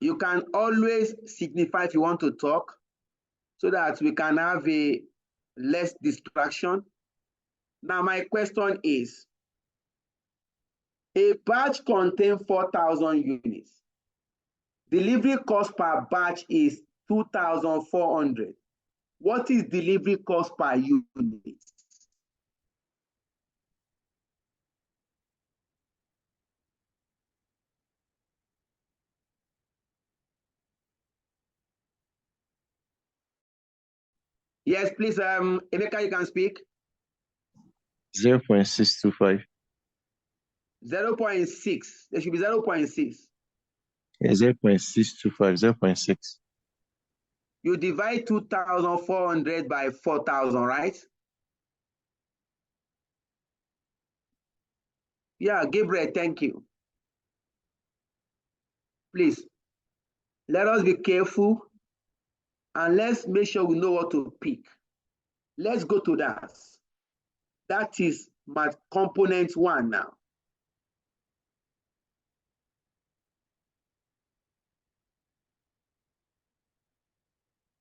You can always signify if you want to talk so that we can have a less distraction. Now my question is, a batch contains 4,000 units. Delivery cost per batch is 2,400. What is delivery cost per unit? Yes, please, Emeka, you can speak. 0.625. 0.6. There should be 0.6. Yeah, 0.625, 0.6. You divide 2,400 by 4,000, right? Yeah, Gabriel, thank you. Please, let us be careful and let's make sure we know what to pick. Let's go to that. That is my component 1 now.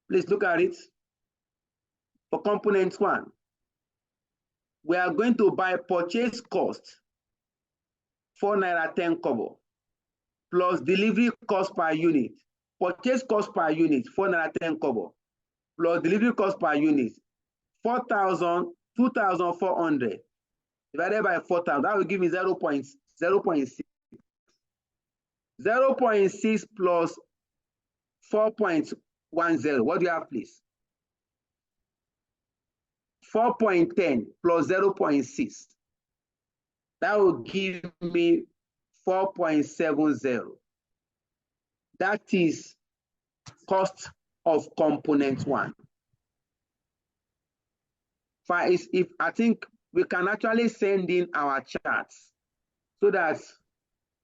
Please look at it. For component 1, we are going to buy purchase cost 4 naira 10 kobo plus delivery cost per unit. Purchase cost per unit 4 naira 10 kobo plus delivery cost per unit 4,000, 2,400 divided by 4,000. That will give me 0.6. 0.6 plus 4.10. What do you have, please? 4.10 plus 0.6. That will give me 4.70. That is cost of component 1. If I think we can actually send in our charts so that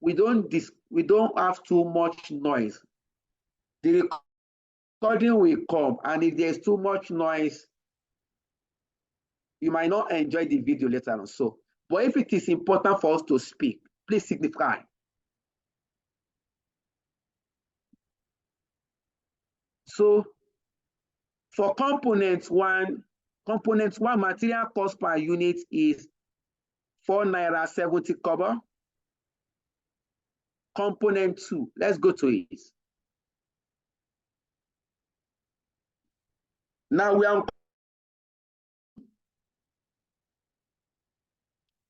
we don't have too much noise. The recording will come, and if there's too much noise, you might not enjoy the video later on. So, but if it is important for us to speak, please signify. So, for component 1 material cost per unit is 4.70 naira. Component 2, let's go to it. Now we are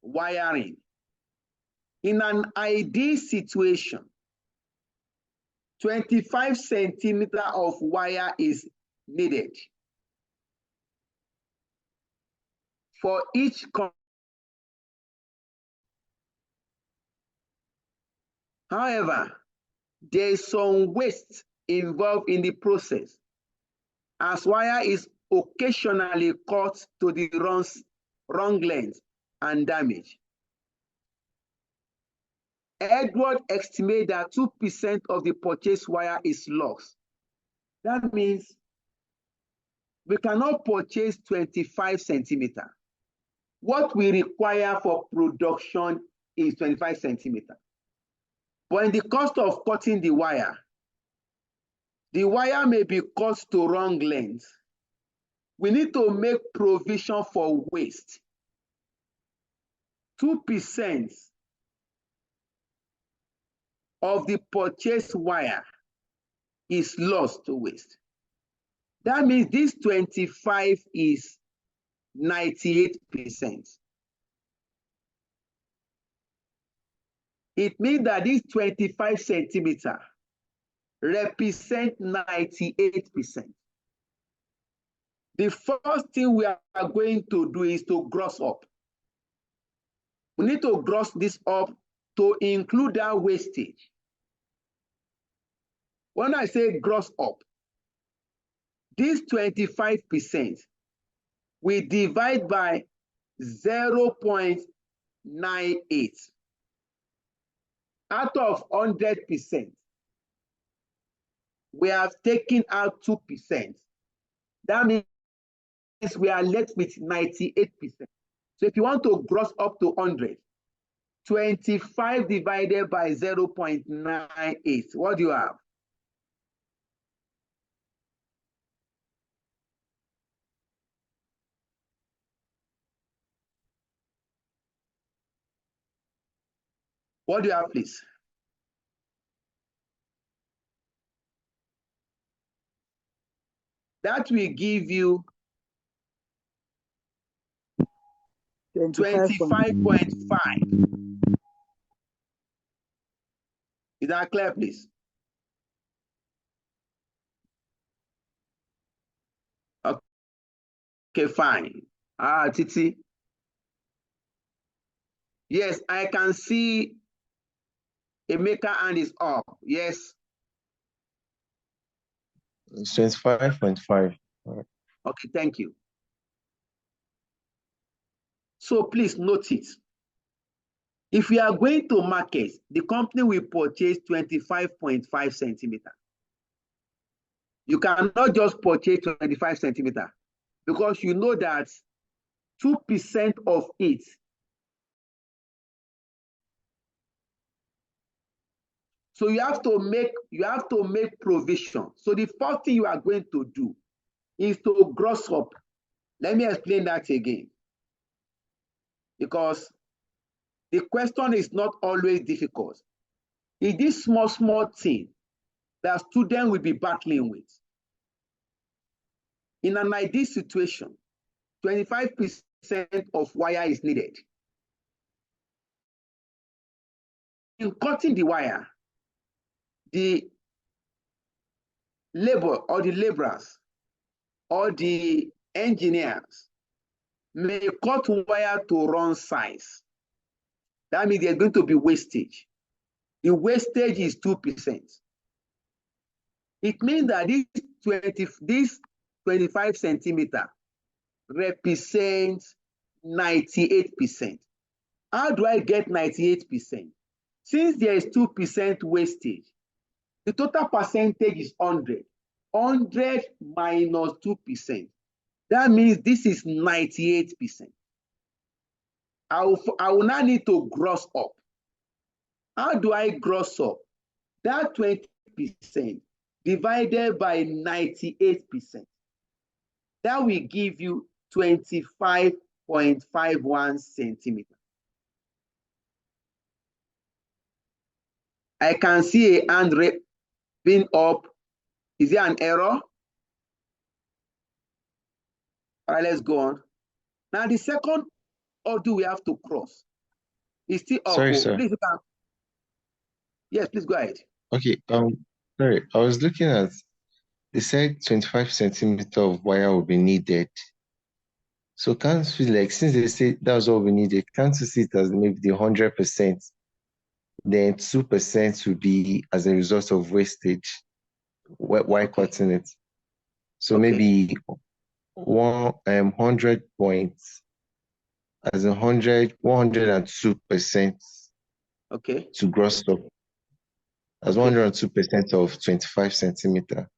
wiring. In an ideal situation, 25 centimeters of wire is needed for each. However, there is some waste involved in the process, as wire is occasionally cut to the wrong length and damaged. Edward estimates that 2% of the purchased wire is lost. That means we cannot purchase 25 centimeters. What we require for production is 25 centimeters. But in the cost of cutting the wire may be cut to wrong length. We need to make provision for waste. 2% of the purchased wire is lost to waste. That means this 25 is 98%. It means that this 25 centimeters represent 98%. The first thing we are going to do is to gross up. We need to gross this up to include that wastage. When I say gross up, this 25% we divide by 0.98. Out of 100%, we have taken out 2%. That means we are left with 98%. So if you want to gross up to 100, 25 divided by 0.98, what do you have? What do you have, please? That will give you 25.5. Is that clear, please? Okay, fine. Titi. Yes, I can see Emeka hand is up. Yes. It's 25.5. Okay, thank you. So please note it. If we are going to market, the company will purchase 25.5 centimeters. You cannot just purchase 25 centimeters because you know that 2% of it so you have to make provision. So the first thing you are going to do is to gross up. Let me explain that again. Because the question is not always difficult. It's this small thing that students will be battling with. In an ideal situation, 25% of wire is needed. In cutting the wire, the labor or the laborers or the engineers may cut wire to wrong size. That means there's going to be wastage. The wastage is 2%. It means that this 25 centimeter represents 98%. How do I get 98%? Since there is 2% wastage, the total percentage is 100. 100 minus 2%. That means this is 98%. I will now need to gross up. How do I gross up? That 20% divided by 98%. That will give you 25.51 centimeters. I can see a hand being up. Is there an error? All right, let's go on. Now the second order we have to cross is still up. Sorry, sir. Please, you can. Yes, please go ahead. Okay, sorry, I was looking at, they said 25 centimeter of wire will be needed. So can't we, like, since they say that's all we needed, can't you see it as maybe the 100%, then 2% will be as a result of wastage? Why cutting it? So Okay. maybe 100 points as 102% Okay. to gross up as Okay. 102% of 25 centimeter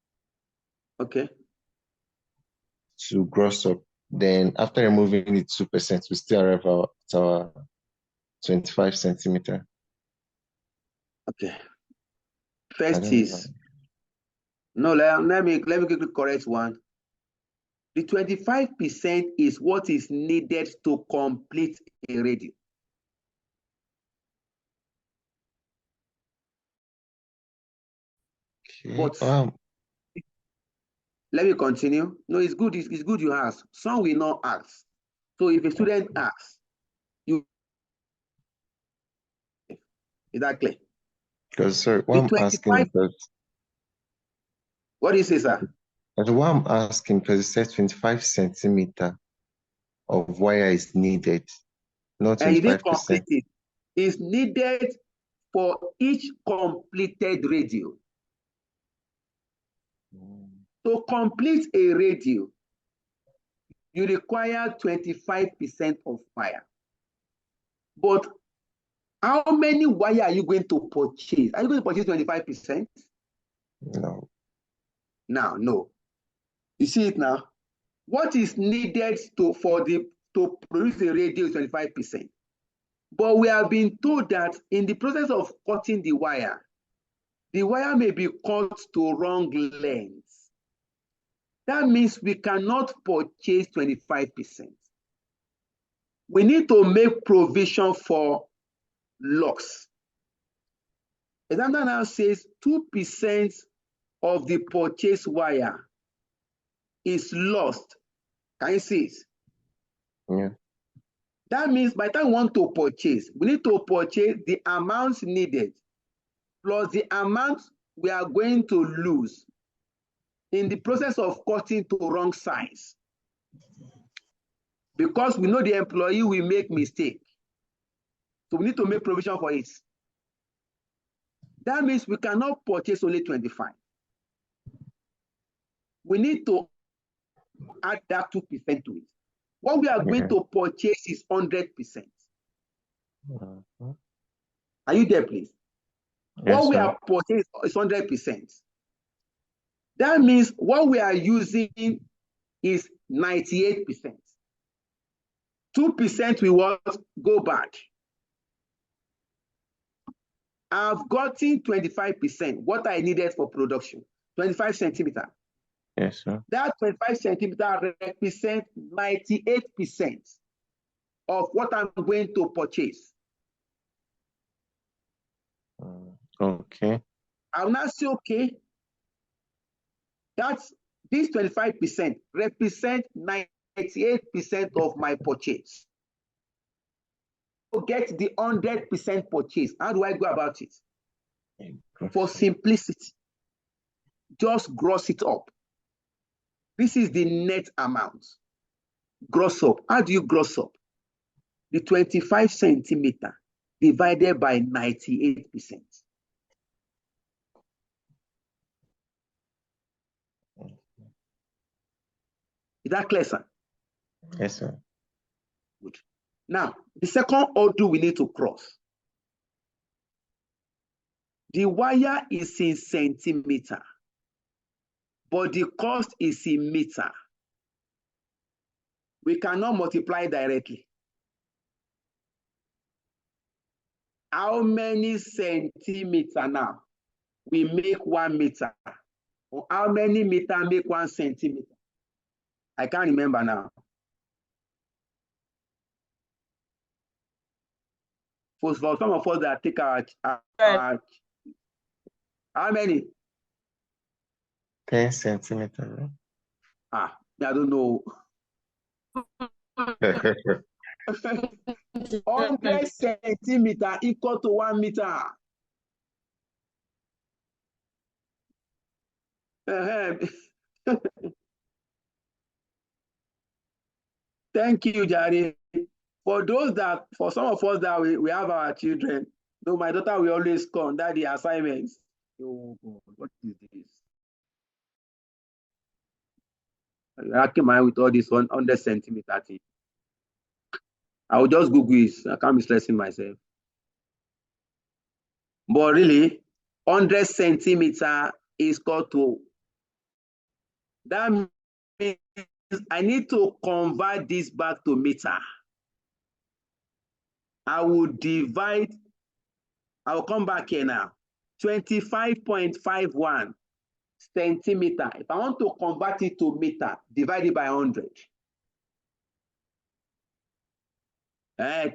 Okay. to gross up. Then after removing the 2%, we still arrive at our 25 centimeter. Okay. I First don't know. is no. Let me quickly correct one. The 25% is what is needed to complete a radio. Okay. But let me continue. No, it's good. It's good you ask. Some will not ask. So if a student asks, you is that clear? Because, sorry, what I'm asking is that, what do you say, sir? that's what I'm asking, because it says 25 centimeter of wire is needed, not And you didn't 25%. complete it. It's needed for each completed radio. To complete a radio, you require 25% of wire. But how many wire are you going to purchase? Are you going to purchase 25%? No. Now, no. You see it now? What is needed to produce a radio is 25%. But we have been told that in the process of cutting the wire may be cut to wrong length. That means we cannot purchase 25%. We need to make provision for loss. Example now says 2% of the purchase wire is lost. Can you see it? Yeah. That means by the time we want to purchase, we need to purchase the amounts needed plus the amount we are going to lose in the process of cutting to wrong size. Because we know the employee will make mistake. So we need to make provision for it. That means we cannot purchase only 25. We need to add that 2% to it. What we are going to purchase is 100%. Are you there, please? Yes, what we sir. are purchasing is 100%. That means what we are using is 98%. 2% we want go back. I've gotten 25%, what I needed for production, 25 centimeter. Yes, sir. That 25 centimeter represents 98% of what I'm going to purchase. Okay. I'll now say, okay, that's this 25% represents 98% of my purchase. To get the 100% purchase, how do I go about it? For simplicity, just gross it up. This is the net amount. Gross up. How do you gross up? The 25 centimeter divided by 98%. Is that clear, sir? Yes, sir. Good. Now, the second hurdle we need to cross. The wire is in centimeter, but the cost is in meter. We cannot multiply directly. How many centimeter now? We make 1 meter. Or how many meter make 1 centimeter? I can't remember now. For some of us that take our how many? 10 centimeters. I don't know. 100 centimeter equal to 1 meter. Thank you, Jari. For some of us that we have our children, though my daughter will always come, daddy assignments. Oh God, what is this? I came out with all this 100 centimeter thing. I will just Google it. I can't be stressing myself. But really, 100 centimeter is equal to, that means I need to convert this back to meter. I will come back here now. 25.51 centimeter. If I want to convert it to meter, divide it by 100.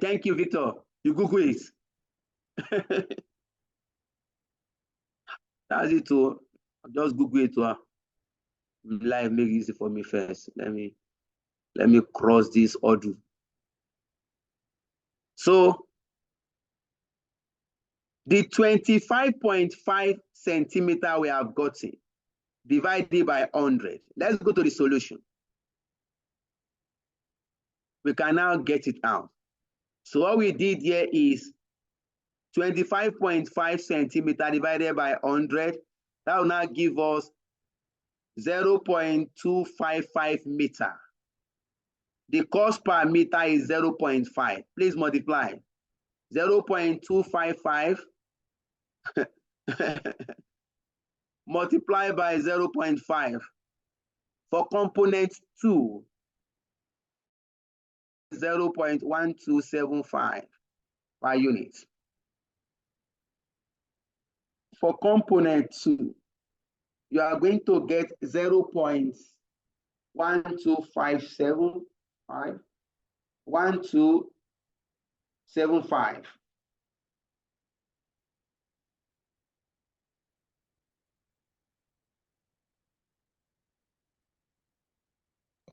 Thank you, Victor. You Google it. That's it too. I'll just Google it to live, make it easy for me first. Let me cross this order. So the 25.5 centimeter we have gotten, divided by 100. Let's go to the solution. We can now get it out. So what we did here is 25.5 centimeter divided by 100. That will now give us 0.255 meter. The cost per meter is 0.5. Please multiply. 0.255 multiply by 0.5. For component 2, 0.1275 per unit. For component 2, you are going to get 0.1257, 1275.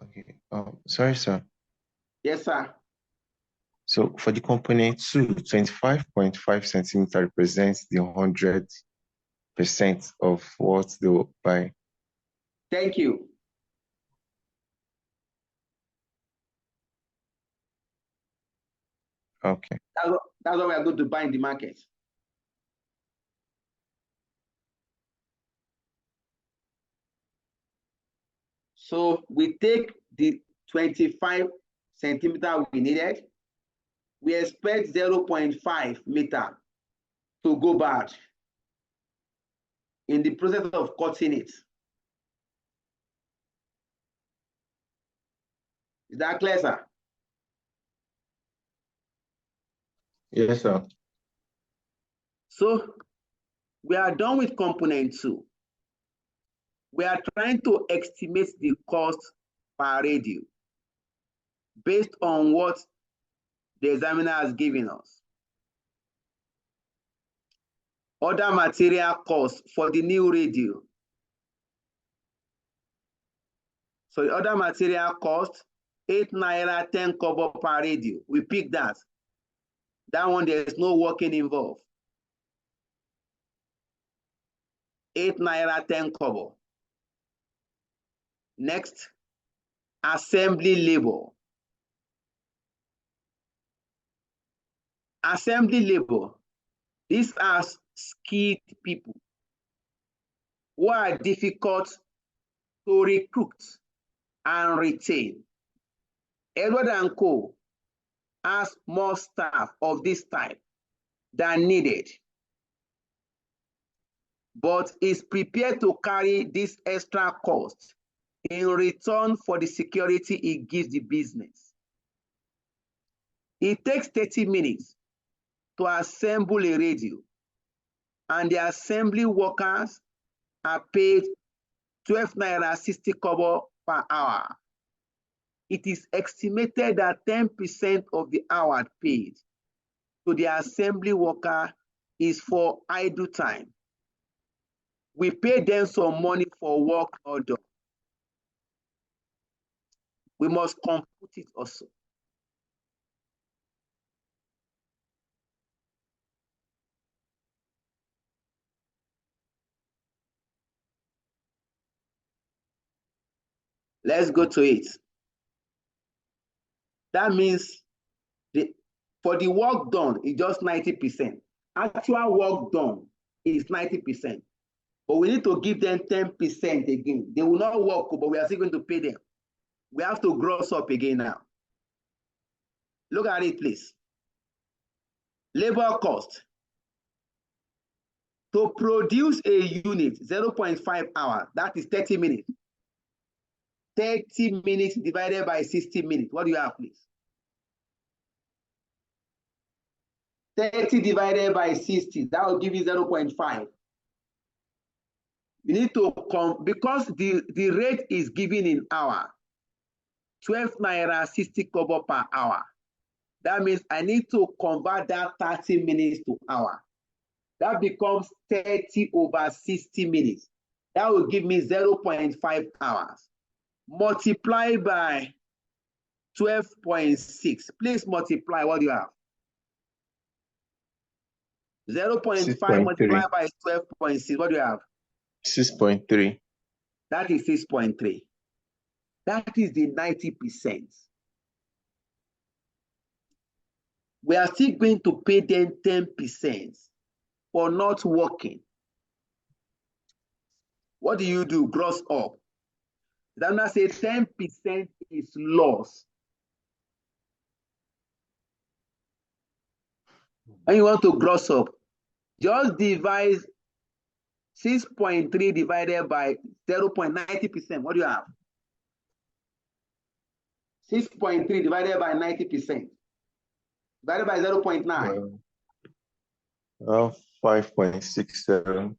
Okay. Sorry, sir. Yes, sir. So for the component 2, 25.5 centimeter represents the 100% of what they will buy. Thank you. Okay. That's what we are going to buy in the market. So we take the 25 centimeter we needed. We expect 0.5 meter to go bad in the process of cutting it. Is that clear, sir? Yes, sir. So we are done with component 2. We are trying to estimate the cost per radio based on what the examiner has given us. Other material costs for the new radio. So the other material cost, 8 naira 10 kobo per radio. We pick that. That one, there is no working involved. 8 naira 10 kobo. Next, assembly labor. Assembly labor. These are skilled people who are difficult to recruit. and retain. Edward & Co. has more staff of this type than needed, but is prepared to carry this extra cost in return for the security it gives the business. It takes 30 minutes to assemble a radio, and the assembly workers are paid 12 naira 60 kobo per hour. It is estimated that 10% of the hour paid to the assembly worker is for idle time. We pay them some money for work not done. We must compute it also. Let's go to it. That means for the work done, it's just 90%. Actual work done is 90%. But we need to give them 10% again. They will not work, but we are still going to pay them. We have to gross up again now. Look at it, please. Labor cost. To produce a unit, 0.5 hours, that is 30 minutes. 30 minutes divided by 60 minutes. What do you have, please? 30 divided by 60, that will give you 0.5. You need to come, because the rate is given in hour, 12 naira 60 kobo per hour. That means I need to convert that 30 minutes to hour. That becomes 30 over 60 minutes. That will give me 0.5 hours. Multiply by 12.6. Please multiply. What do you have? 0.5 multiplied by 12.6. What do you have? 6.3. That is 6.3. That is the 90%. We are still going to pay them 10% for not working. What do you do? Gross up. Then I say 10% is loss. And you want to gross up, just divide 6.3 divided by 0.90%. What do you have? 6.3 divided by 90%. Divided by 0.9. 5.67.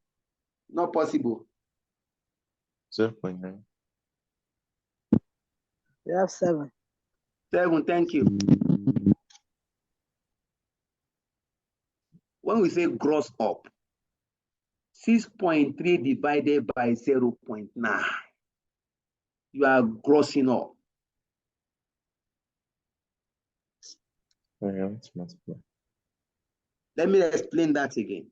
Not possible. 0.9. We have 7. 7, thank you. When we say gross up, 6.3 divided by 0.9, you are grossing up. Let me explain that again.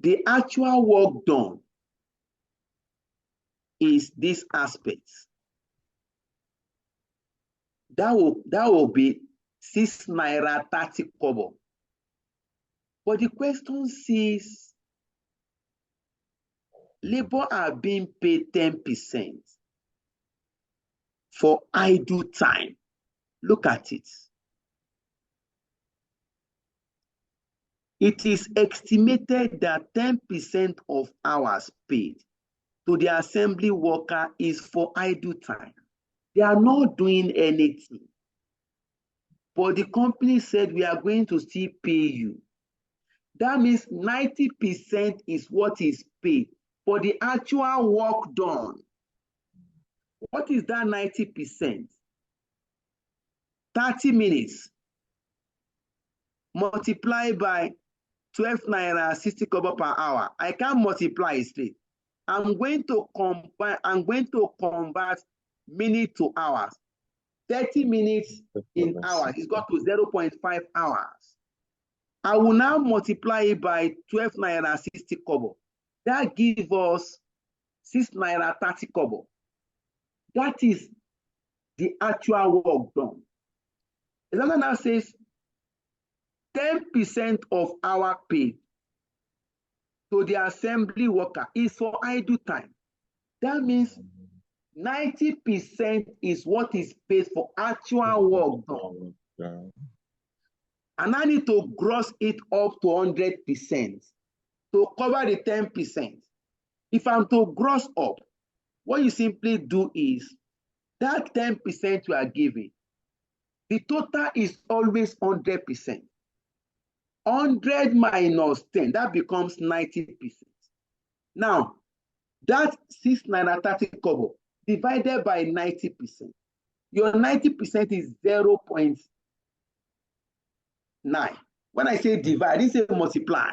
The actual work done is this aspect. That will be 6 naira 30 kobo. But the question says labor are being paid 10% for idle time. Look at it. It is estimated that 10% of hours paid to the assembly worker is for idle time. They are not doing anything. But the company said we are going to still pay you. That means 90% is what is paid for the actual work done. What is that 90%? 30 minutes multiplied by 12 naira 60 kobo per hour. I can't multiply it straight. I'm going to convert minute to hours. 30 minutes in hours is got to 0.5 hours. I will now multiply it by 12 naira 60 kobo. That gives us 6 naira 30 kobo. That is the actual work done. Example now says 10% of our pay to the assembly worker is for idle time. That means 90% is what is paid for actual work done. Yeah. And I need to gross it up to 100% to cover the 10%. If I'm to gross up, what you simply do is that 10% you are giving, the total is always 100%. 100 minus 10, that becomes 90%. Now, that 6.30 kobo divided by 90%. Your 90% is 0.9. When I say divide, I didn't say multiply.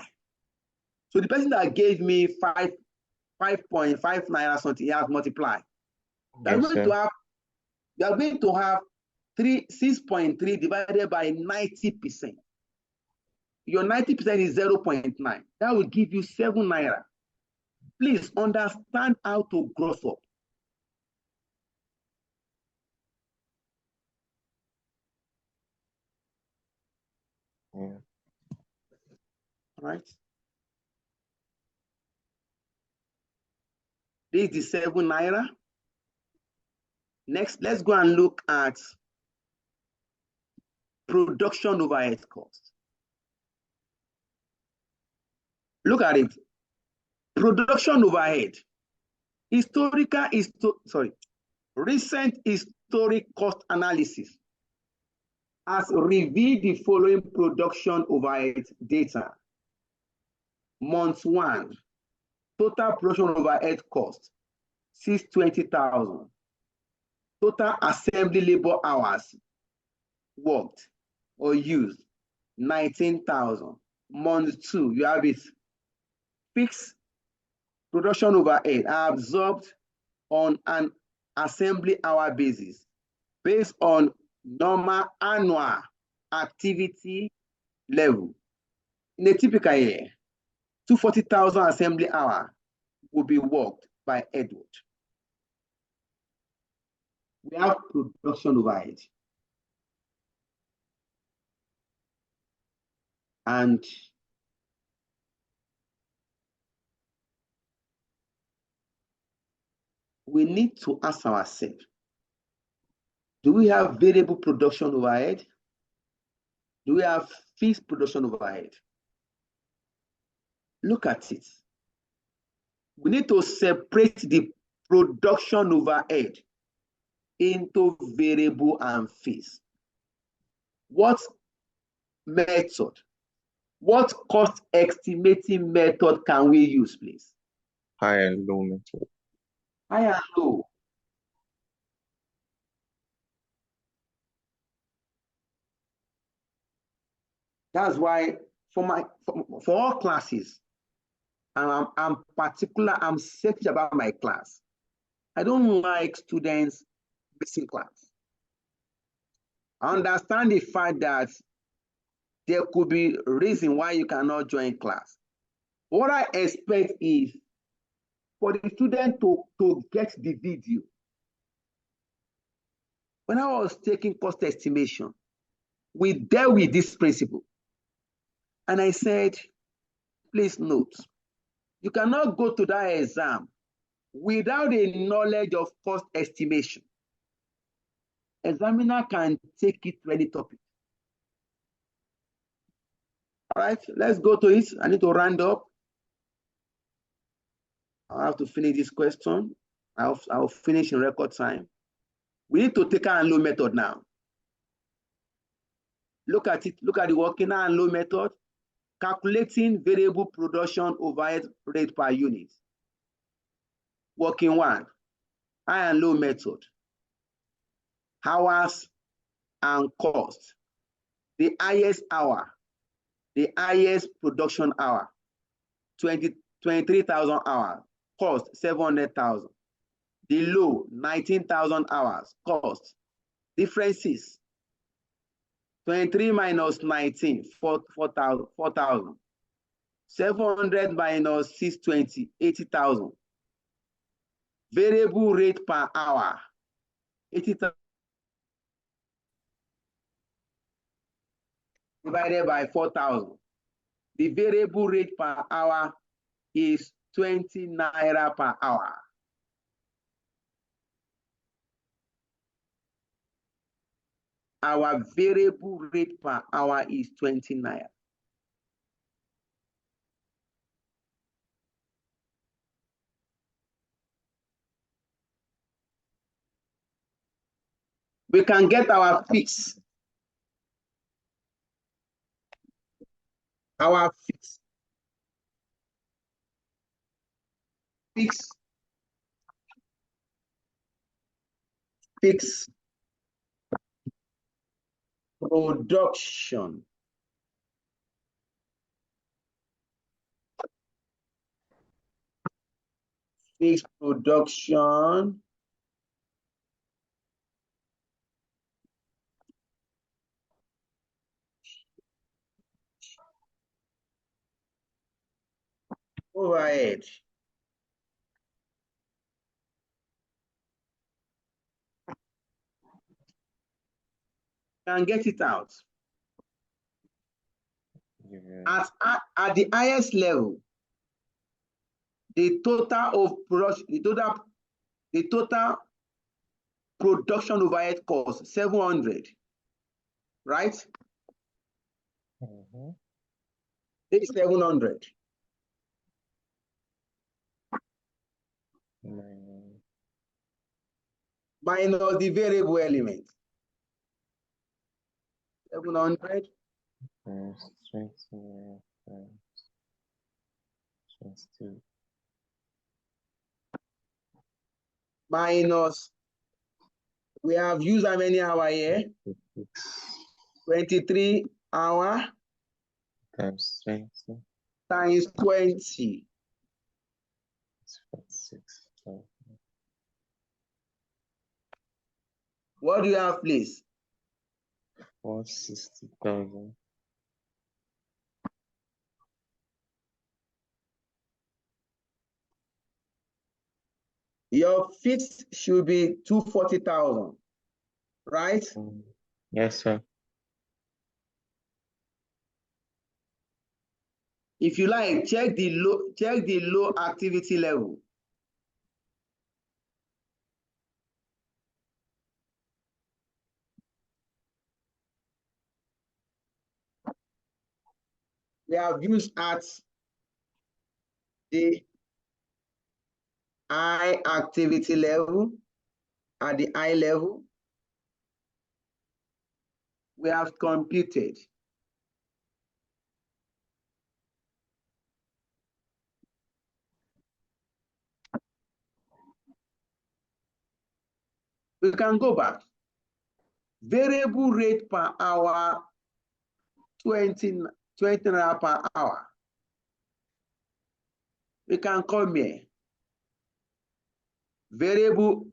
So the person that gave me 5.5 naira something, he has multiplied. You are going to have 6.3 divided by 90%. Your 90% is 0.9. That will give you 7 naira. Please understand how to gross up. Yeah. All right. This is the 7 naira. Next, let's go and look at production overhead cost. Look at it. Production overhead. Recent historic cost analysis has revealed the following production overhead data. Month 1, total production overhead cost, 620,000. Total assembly labor hours worked or used, 19,000. Month 2, you have it. Fixed production overhead are absorbed on an assembly hour basis based on normal annual activity level. In a typical year, 240,000 assembly hour will be worked by Edward. We have production overhead. And we need to ask ourselves, do we have variable production overhead? Do we have fixed production overhead? Look at it. We need to separate the production overhead into variable and fixed. What method, what cost estimating method can we use, please? High and low method. High and low. That's why for all classes, and I'm selfish about my class. I don't like students missing class. I understand the fact that there could be a reason why you cannot join class. What I expect is for the student to get the video. When I was taking cost estimation, we dealt with this principle. And I said, please note, you cannot go to that exam without a knowledge of cost estimation. Examiner can take it to any topic. All right, let's go to it. I need to round up. I have to finish this question. I'll finish in record time. We need to take high and low method now. Look at it. Look at the working high and low method. Calculating variable production overhead rate per unit. Working 1, high and low method. Hours and cost. The highest hour, the highest production hour, 23,000 hours, cost 700,000. The low, 19,000 hours, cost. Differences, 23 minus 19, 4,000. 700 minus 620, 80,000. Variable rate per hour, 80,000 divided by 4,000. The variable rate per hour is 20 naira per hour. our variable rate per hour is 20 naira. We can get our fix. Our fix production. Fixed production overhead. Can get it out. Yeah. At the highest level, the total of production, the total production overhead cost 700, right? Mhm. This is 700. Minus the variable element. 700 Times 20 times 22. minus, we have used how many hours here? 23 hours Times 20. times 20. It's 46. What do you have, please? 160,000. Your fixed should be 240,000, right? Yes, sir. If you like, check the low activity level. We have used at the high activity level, at the high level. We have computed. We can go back. Variable rate per hour, 20 naira per hour. We can come here. Variable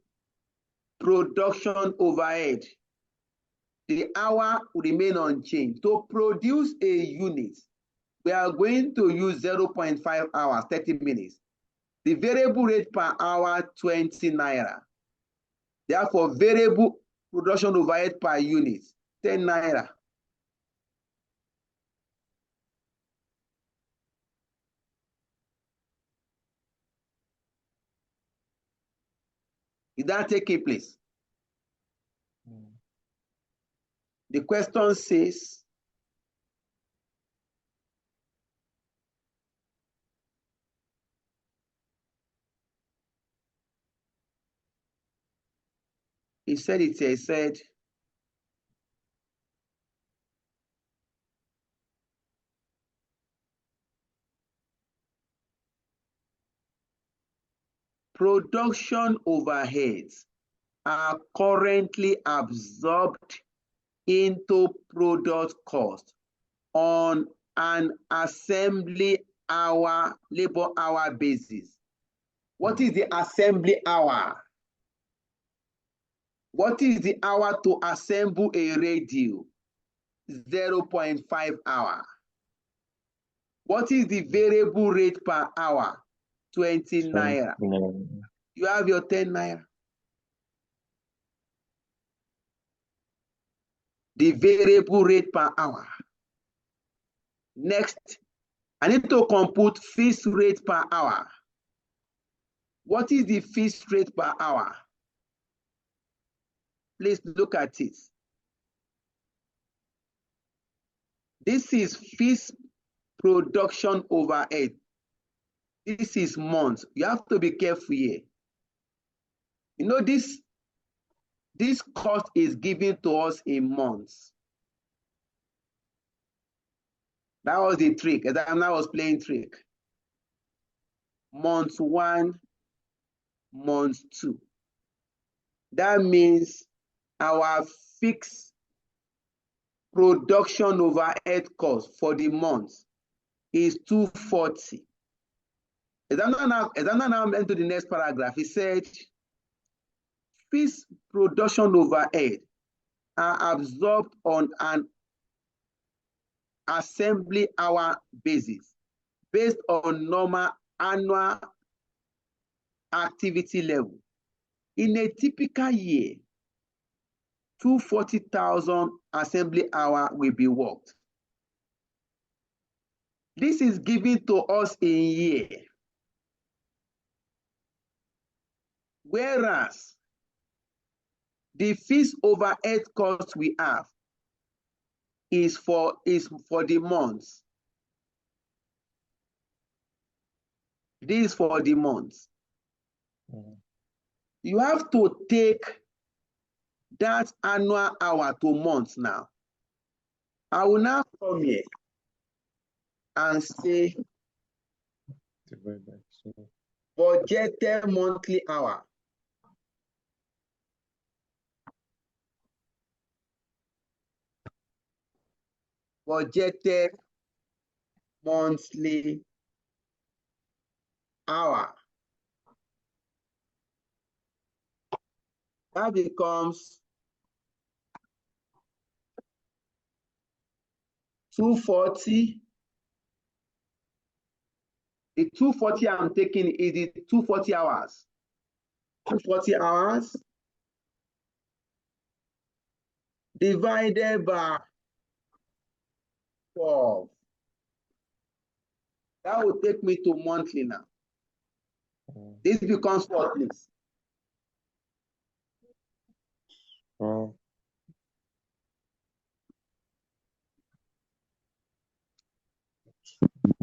production overhead. The hour will remain unchanged. To produce a unit, we are going to use 0.5 hours, 30 minutes. The variable rate per hour, 20 naira. Therefore, variable production overhead per unit, 10 naira. Is that taking place? The question says, he said, production overheads are currently absorbed into product cost on an assembly hour, labor hour basis. What is the assembly hour? What is the hour to assemble a radio? 0.5 hour. What is the variable rate per hour? 20 naira. You have your 10 naira. The variable rate per hour. Next, I need to compute fixed rate per hour. What is the fixed rate per hour? Please look at it. This is fees production overhead. This is months. You have to be careful here. You know, this cost is given to us in months. That was the trick. Examiner was playing trick. Month 1, month 2. That means our fixed production overhead cost for the month is 240. Examiner now went to the next paragraph. He said, fixed production overhead are absorbed on an assembly hour basis based on normal annual activity level. In a typical year, 240,000 assembly hour will be worked. This is given to us in year. Whereas the fixed overhead cost we have is for the months. This is for the months. You have to take that annual hour to months now. I will now come here and say budgeted monthly hour. Budgeted monthly hour. That becomes 240. The 240 I'm taking is the 240 hours. 240 hours divided by 12. That will take me to monthly now. This becomes what, please? Oh.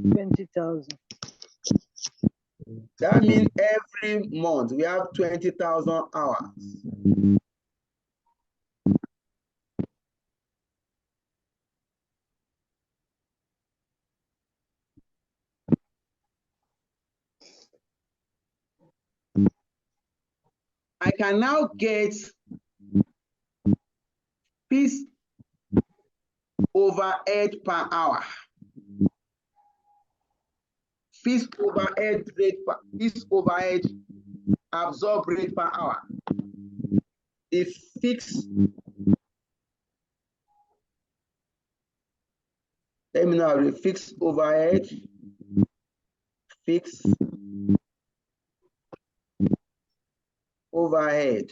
$20,000. That means every month we have 20,000 hours. I can now get fixed overhead per hour. Fixed overhead absorb rate per hour. The fixed, let me know the fixed overhead, fixed overhead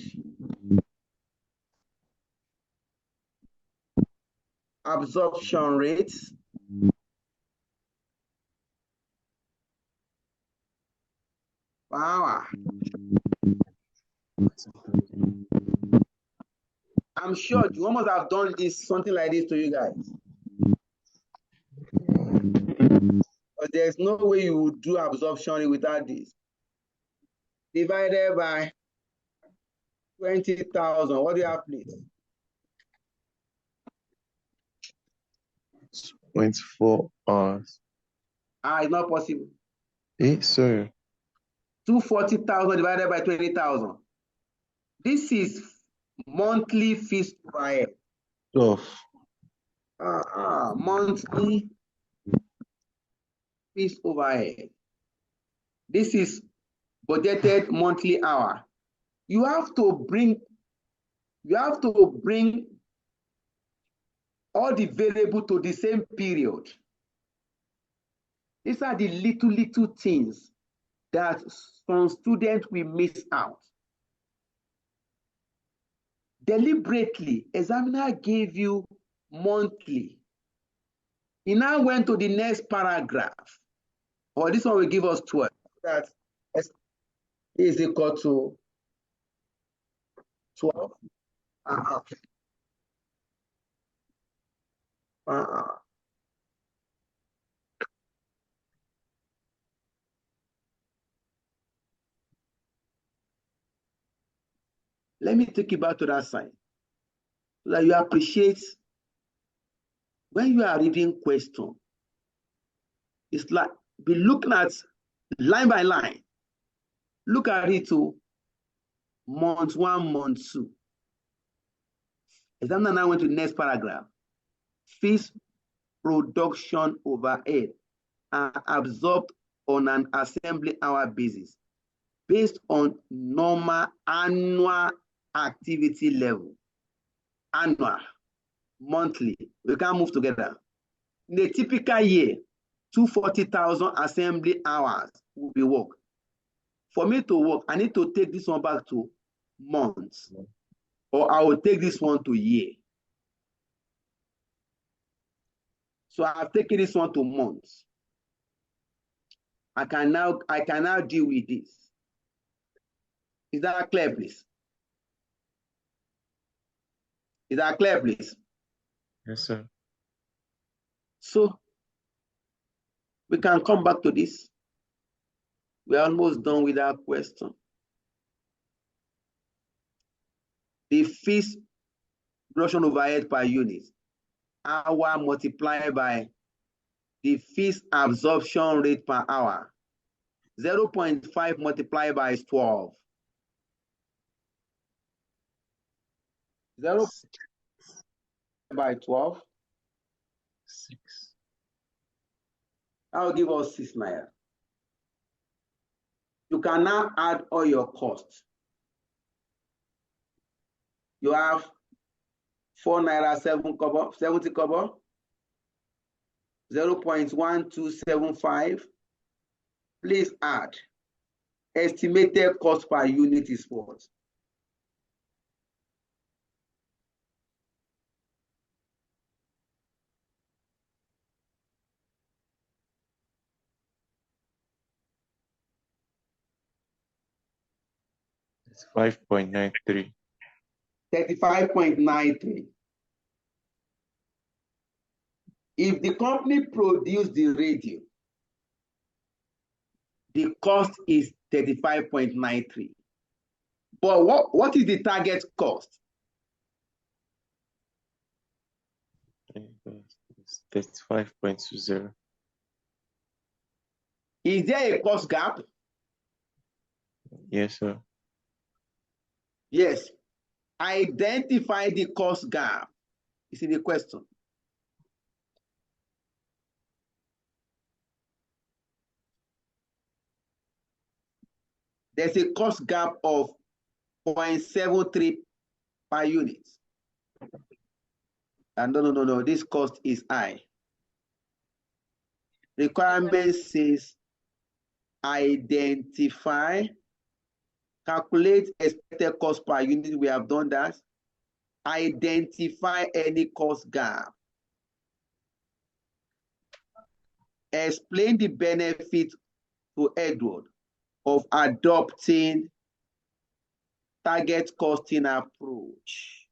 absorption rate per hour. I'm sure you must have done this, something like this to you guys. But there's no way you would do absorption rate without this. Divided by 20,000. What do you have, please? 24 hours. It's not possible. Sorry. 240,000 divided by 20,000. This is monthly fixed overhead. 12. Monthly fixed overhead. This is budgeted monthly hour. You have to bring all the variable to the same period. These are the little things that some students will miss out. Deliberately, examiner gave you monthly. He now went to the next paragraph. Or this one will give us 12. That is equal to 12. Let me take you back to that side so that you appreciate when you are reading question. It's like be looking at line by line. Look at it to month 1, month 2. Examiner now went to the next paragraph. Fees production overhead are absorbed on an assembly hour basis based on normal annual activity level. Annual, monthly, we can move together. In a typical year, 240,000 assembly hours will be worked. For me to work, I need to take this one back to months, or I will take this one to year. So I've taken this one to months. I can now deal with this. Is that clear, please? Is that clear, please? Yes, sir. So we can come back to this. We're almost done with our question. The fees production overhead per unit, hour multiplied by the fees absorption rate per hour. 0.5 multiplied by 12. 0 by 12. 6. I'll give us 6 naira. You can now add all your costs. You have 4 naira 7 kobo, 70 kobo, 0.1275. Please add. Estimated cost per unit is what? It's 5.93. 35.93. If the company produced the radio, the cost is 35.93. But what is the target cost? It's 35.20. Is there a cost gap? Yes, sir. Yes. Identify the cost gap. You see the question. There's a cost gap of 0.73 per unit. And no, this cost is high. Requirement says identify, calculate expected cost per unit. We have done that. Identify any cost gap. Explain the benefit to Edward of adopting target costing approach.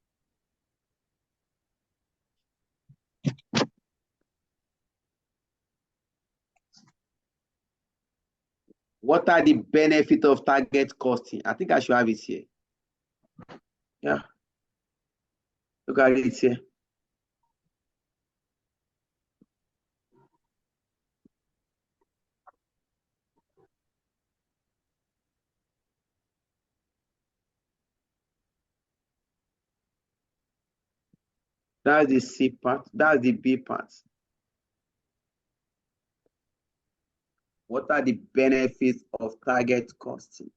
What are the benefits of target costing? I think I should have it here. Yeah. Look at it here. That's the C part. That's the B part. What are the benefits of target costing?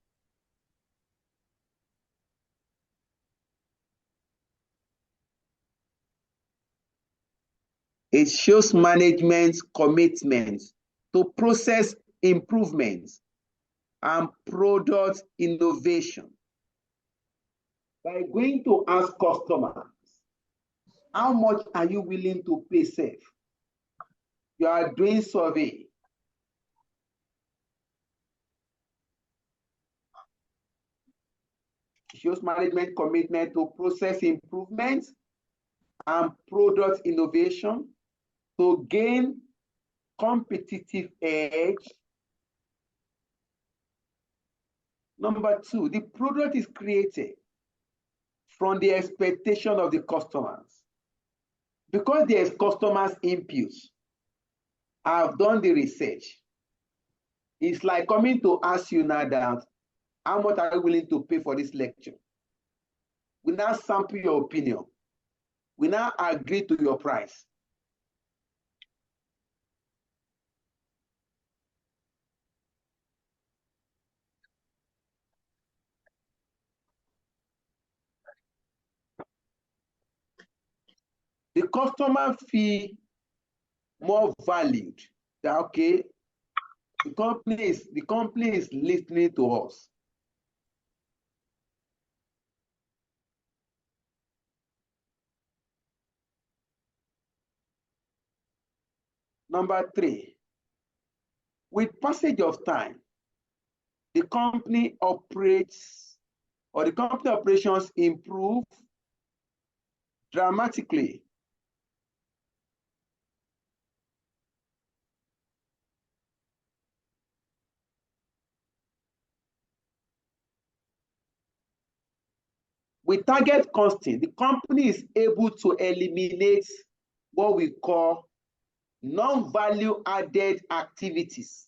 It shows management's commitment to process improvements and product innovation. By going to ask customers, how much are you willing to pay safe? You are doing survey. It shows management commitment to process improvements and product innovation to gain competitive edge. Number 2, the product is created from the expectation of the customers. Because there's customers' inputs, I've done the research. It's like coming to ask you now that, how much are you willing to pay for this lecture? We now sample your opinion. We now agree to your price. The customer feel more valued. That okay, the company is listening to us. Number 3, with passage of time, the company operates or the company operations improve dramatically. With target costing, the company is able to eliminate what we call non-value added activities.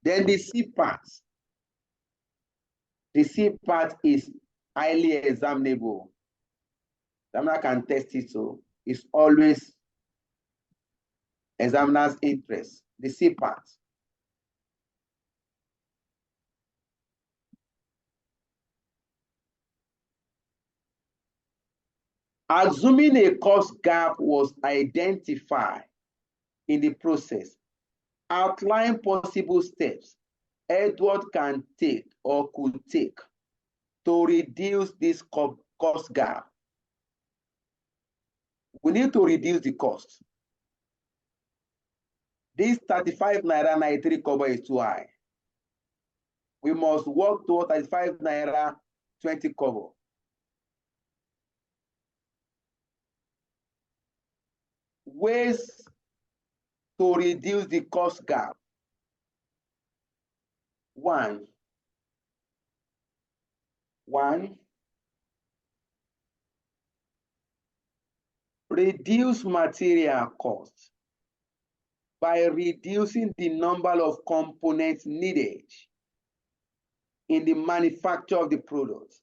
Then the C part. The C part is highly examinable. Examiner can test it, so it's always examiner's interest. The C part. Assuming a cost gap was identified in the process, outline possible steps Edward can take or could take to reduce this cost gap. We need to reduce the cost. This 35 naira 93 kobo is too high. We must work toward 35 naira 20 kobo. Ways to reduce the cost gap. 1. Reduce material cost by reducing the number of components needed in the manufacture of the product.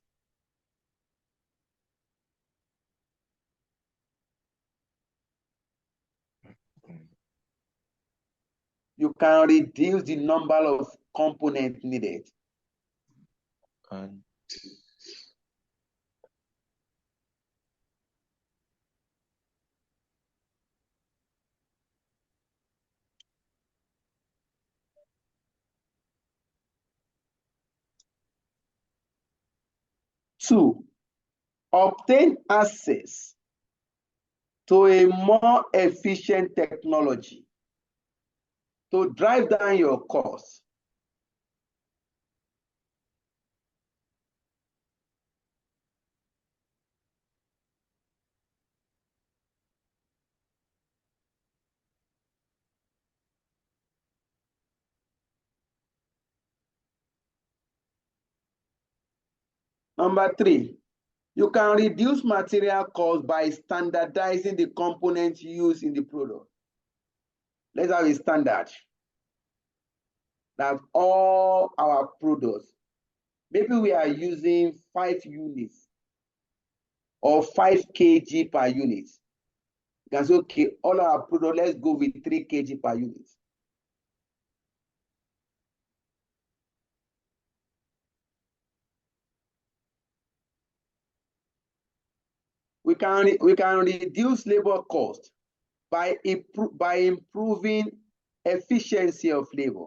You can reduce the number of components needed. And 2, obtain access to a more efficient technology to drive down your costs. Number 3, you can reduce material costs by standardizing the components used in the product. Let's have a standard that all our products, maybe we are using 5 units or 5 kg per unit. You can say, okay, all our products, let's go with 3 kg per unit. We can reduce labor cost by improving efficiency of labor.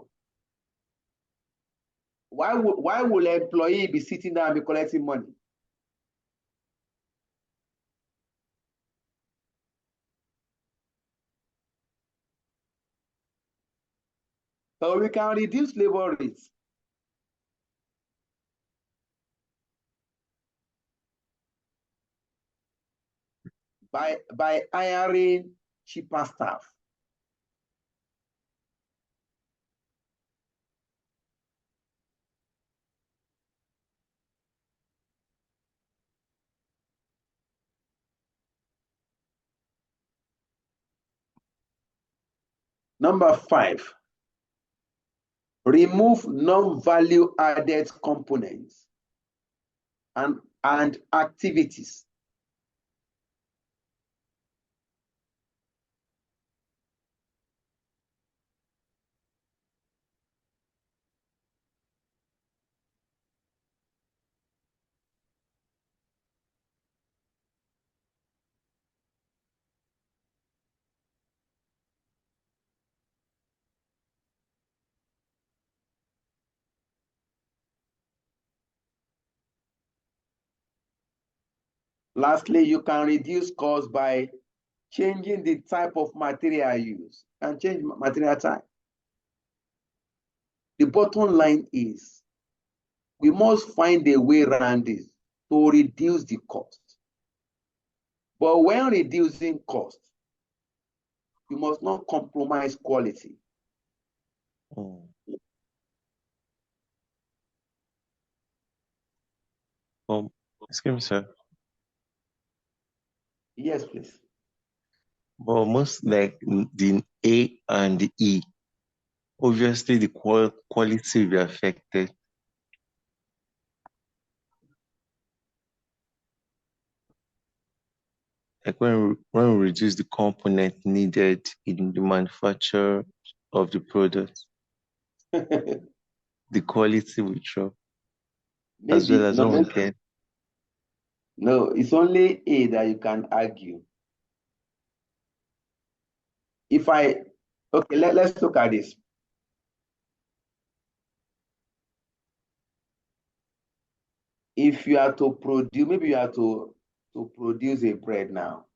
Why will an employee be sitting down and be collecting money? So we can reduce labor rates. By hiring cheaper staff. Number 5, remove non-value added components and activities. Lastly, you can reduce costs by changing the type of material used and change material type. The bottom line is we must find a way around this to reduce the cost. But when reducing cost, you must not compromise quality. Excuse me, sir. Yes, please. But most like the A and the E, obviously the quality will be affected. Like when we reduce the component needed in the manufacture of the product, the quality will drop. As well as when we get. No, it's only A that you can argue. Okay, let's look at this. If you are to produce, maybe you are to produce a bread now.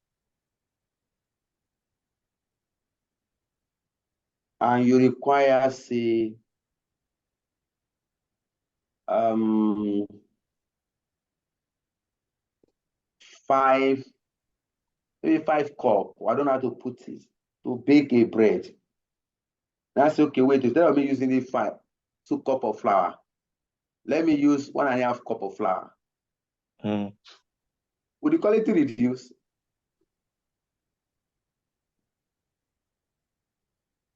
And you require, say, 5 cups. I don't know how to put it, to bake a bread. That's okay. Wait, instead of me using the 2 cups of flour, let me use 1.5 cups of flour. Would the quality reduce?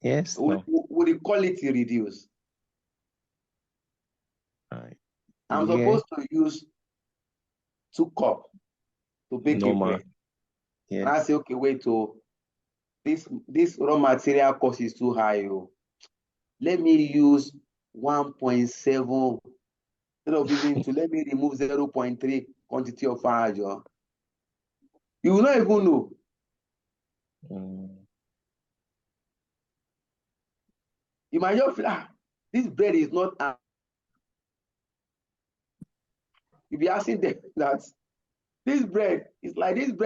Yes. Would the quality reduce? I'm supposed to use 2 cups to bake a bread. Yeah. And I say, okay, wait, this raw material cost is too high. Let me use 1.7 instead of using 2. Let me remove 0.3 quantity of flour. You will not even know. You might just feel, this bread is not. You'll be asking them that this bread is not even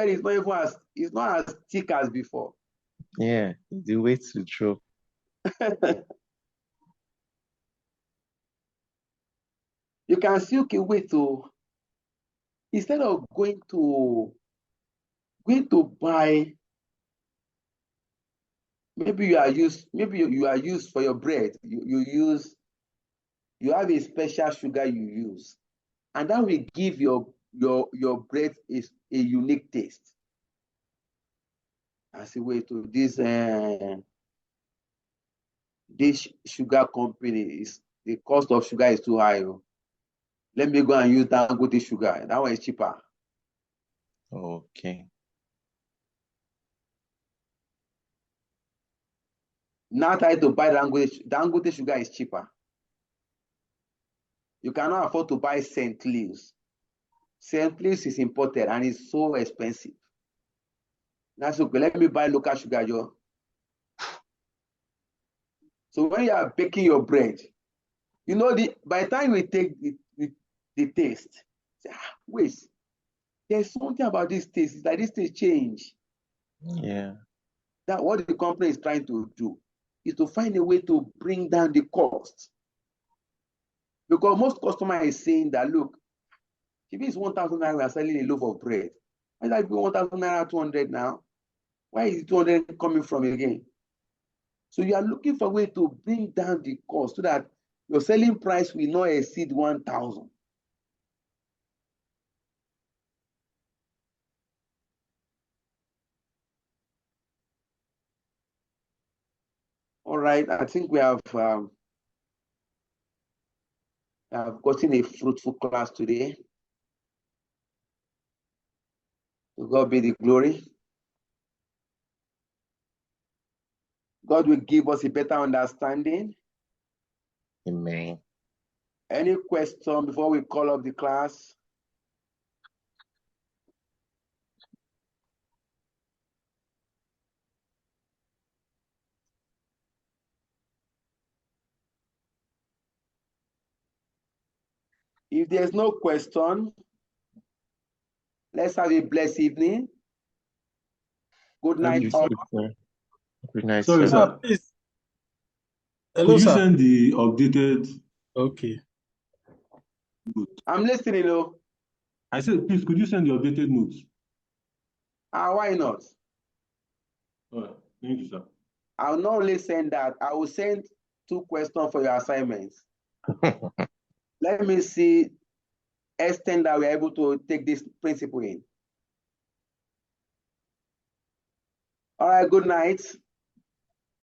as thick as before. Yeah, the weight to drop. You can see, okay, wait, instead of going to buy, maybe you are used for your bread. You have a special sugar you use, and that will give your bread a unique taste. I say, wait, to this sugar company the cost of sugar is too high. Let me go and use Dangote sugar. That one is cheaper. Okay. Now try to buy Dangote sugar is cheaper. You cannot afford to buy St. Louis. St. Louis is imported and it's so expensive. That's okay. Let me buy local sugar, Joe. So when you are baking your bread, by the time we take the taste, say, wait, there's something about this taste. It's like this taste change. Yeah. That what the company is trying to do is to find a way to bring down the cost. Because most customer is saying that, look, if it's 1,000 naira, we are selling a loaf of bread. Why is that 1,000 naira 200 now? Where is 200 coming from again? So you are looking for a way to bring down the cost so that your selling price will not exceed 1,000. All right, I think we have gotten a fruitful class today. To God be the glory. God will give us a better understanding. Amen. Any question before we call up the class? If there's no question, let's have a blessed evening. Good night, Good all. night, Sorry, sir. sir. Please. Hello, Could you sir. send the updated Okay. notes? I'm listening, though. I said, please, could you send the updated notes? Why not? All right. Thank you, sir. I'll not only send that, I will send 2 questions for your assignments. Let me see extent that we're able to take this principle in. All right, good night.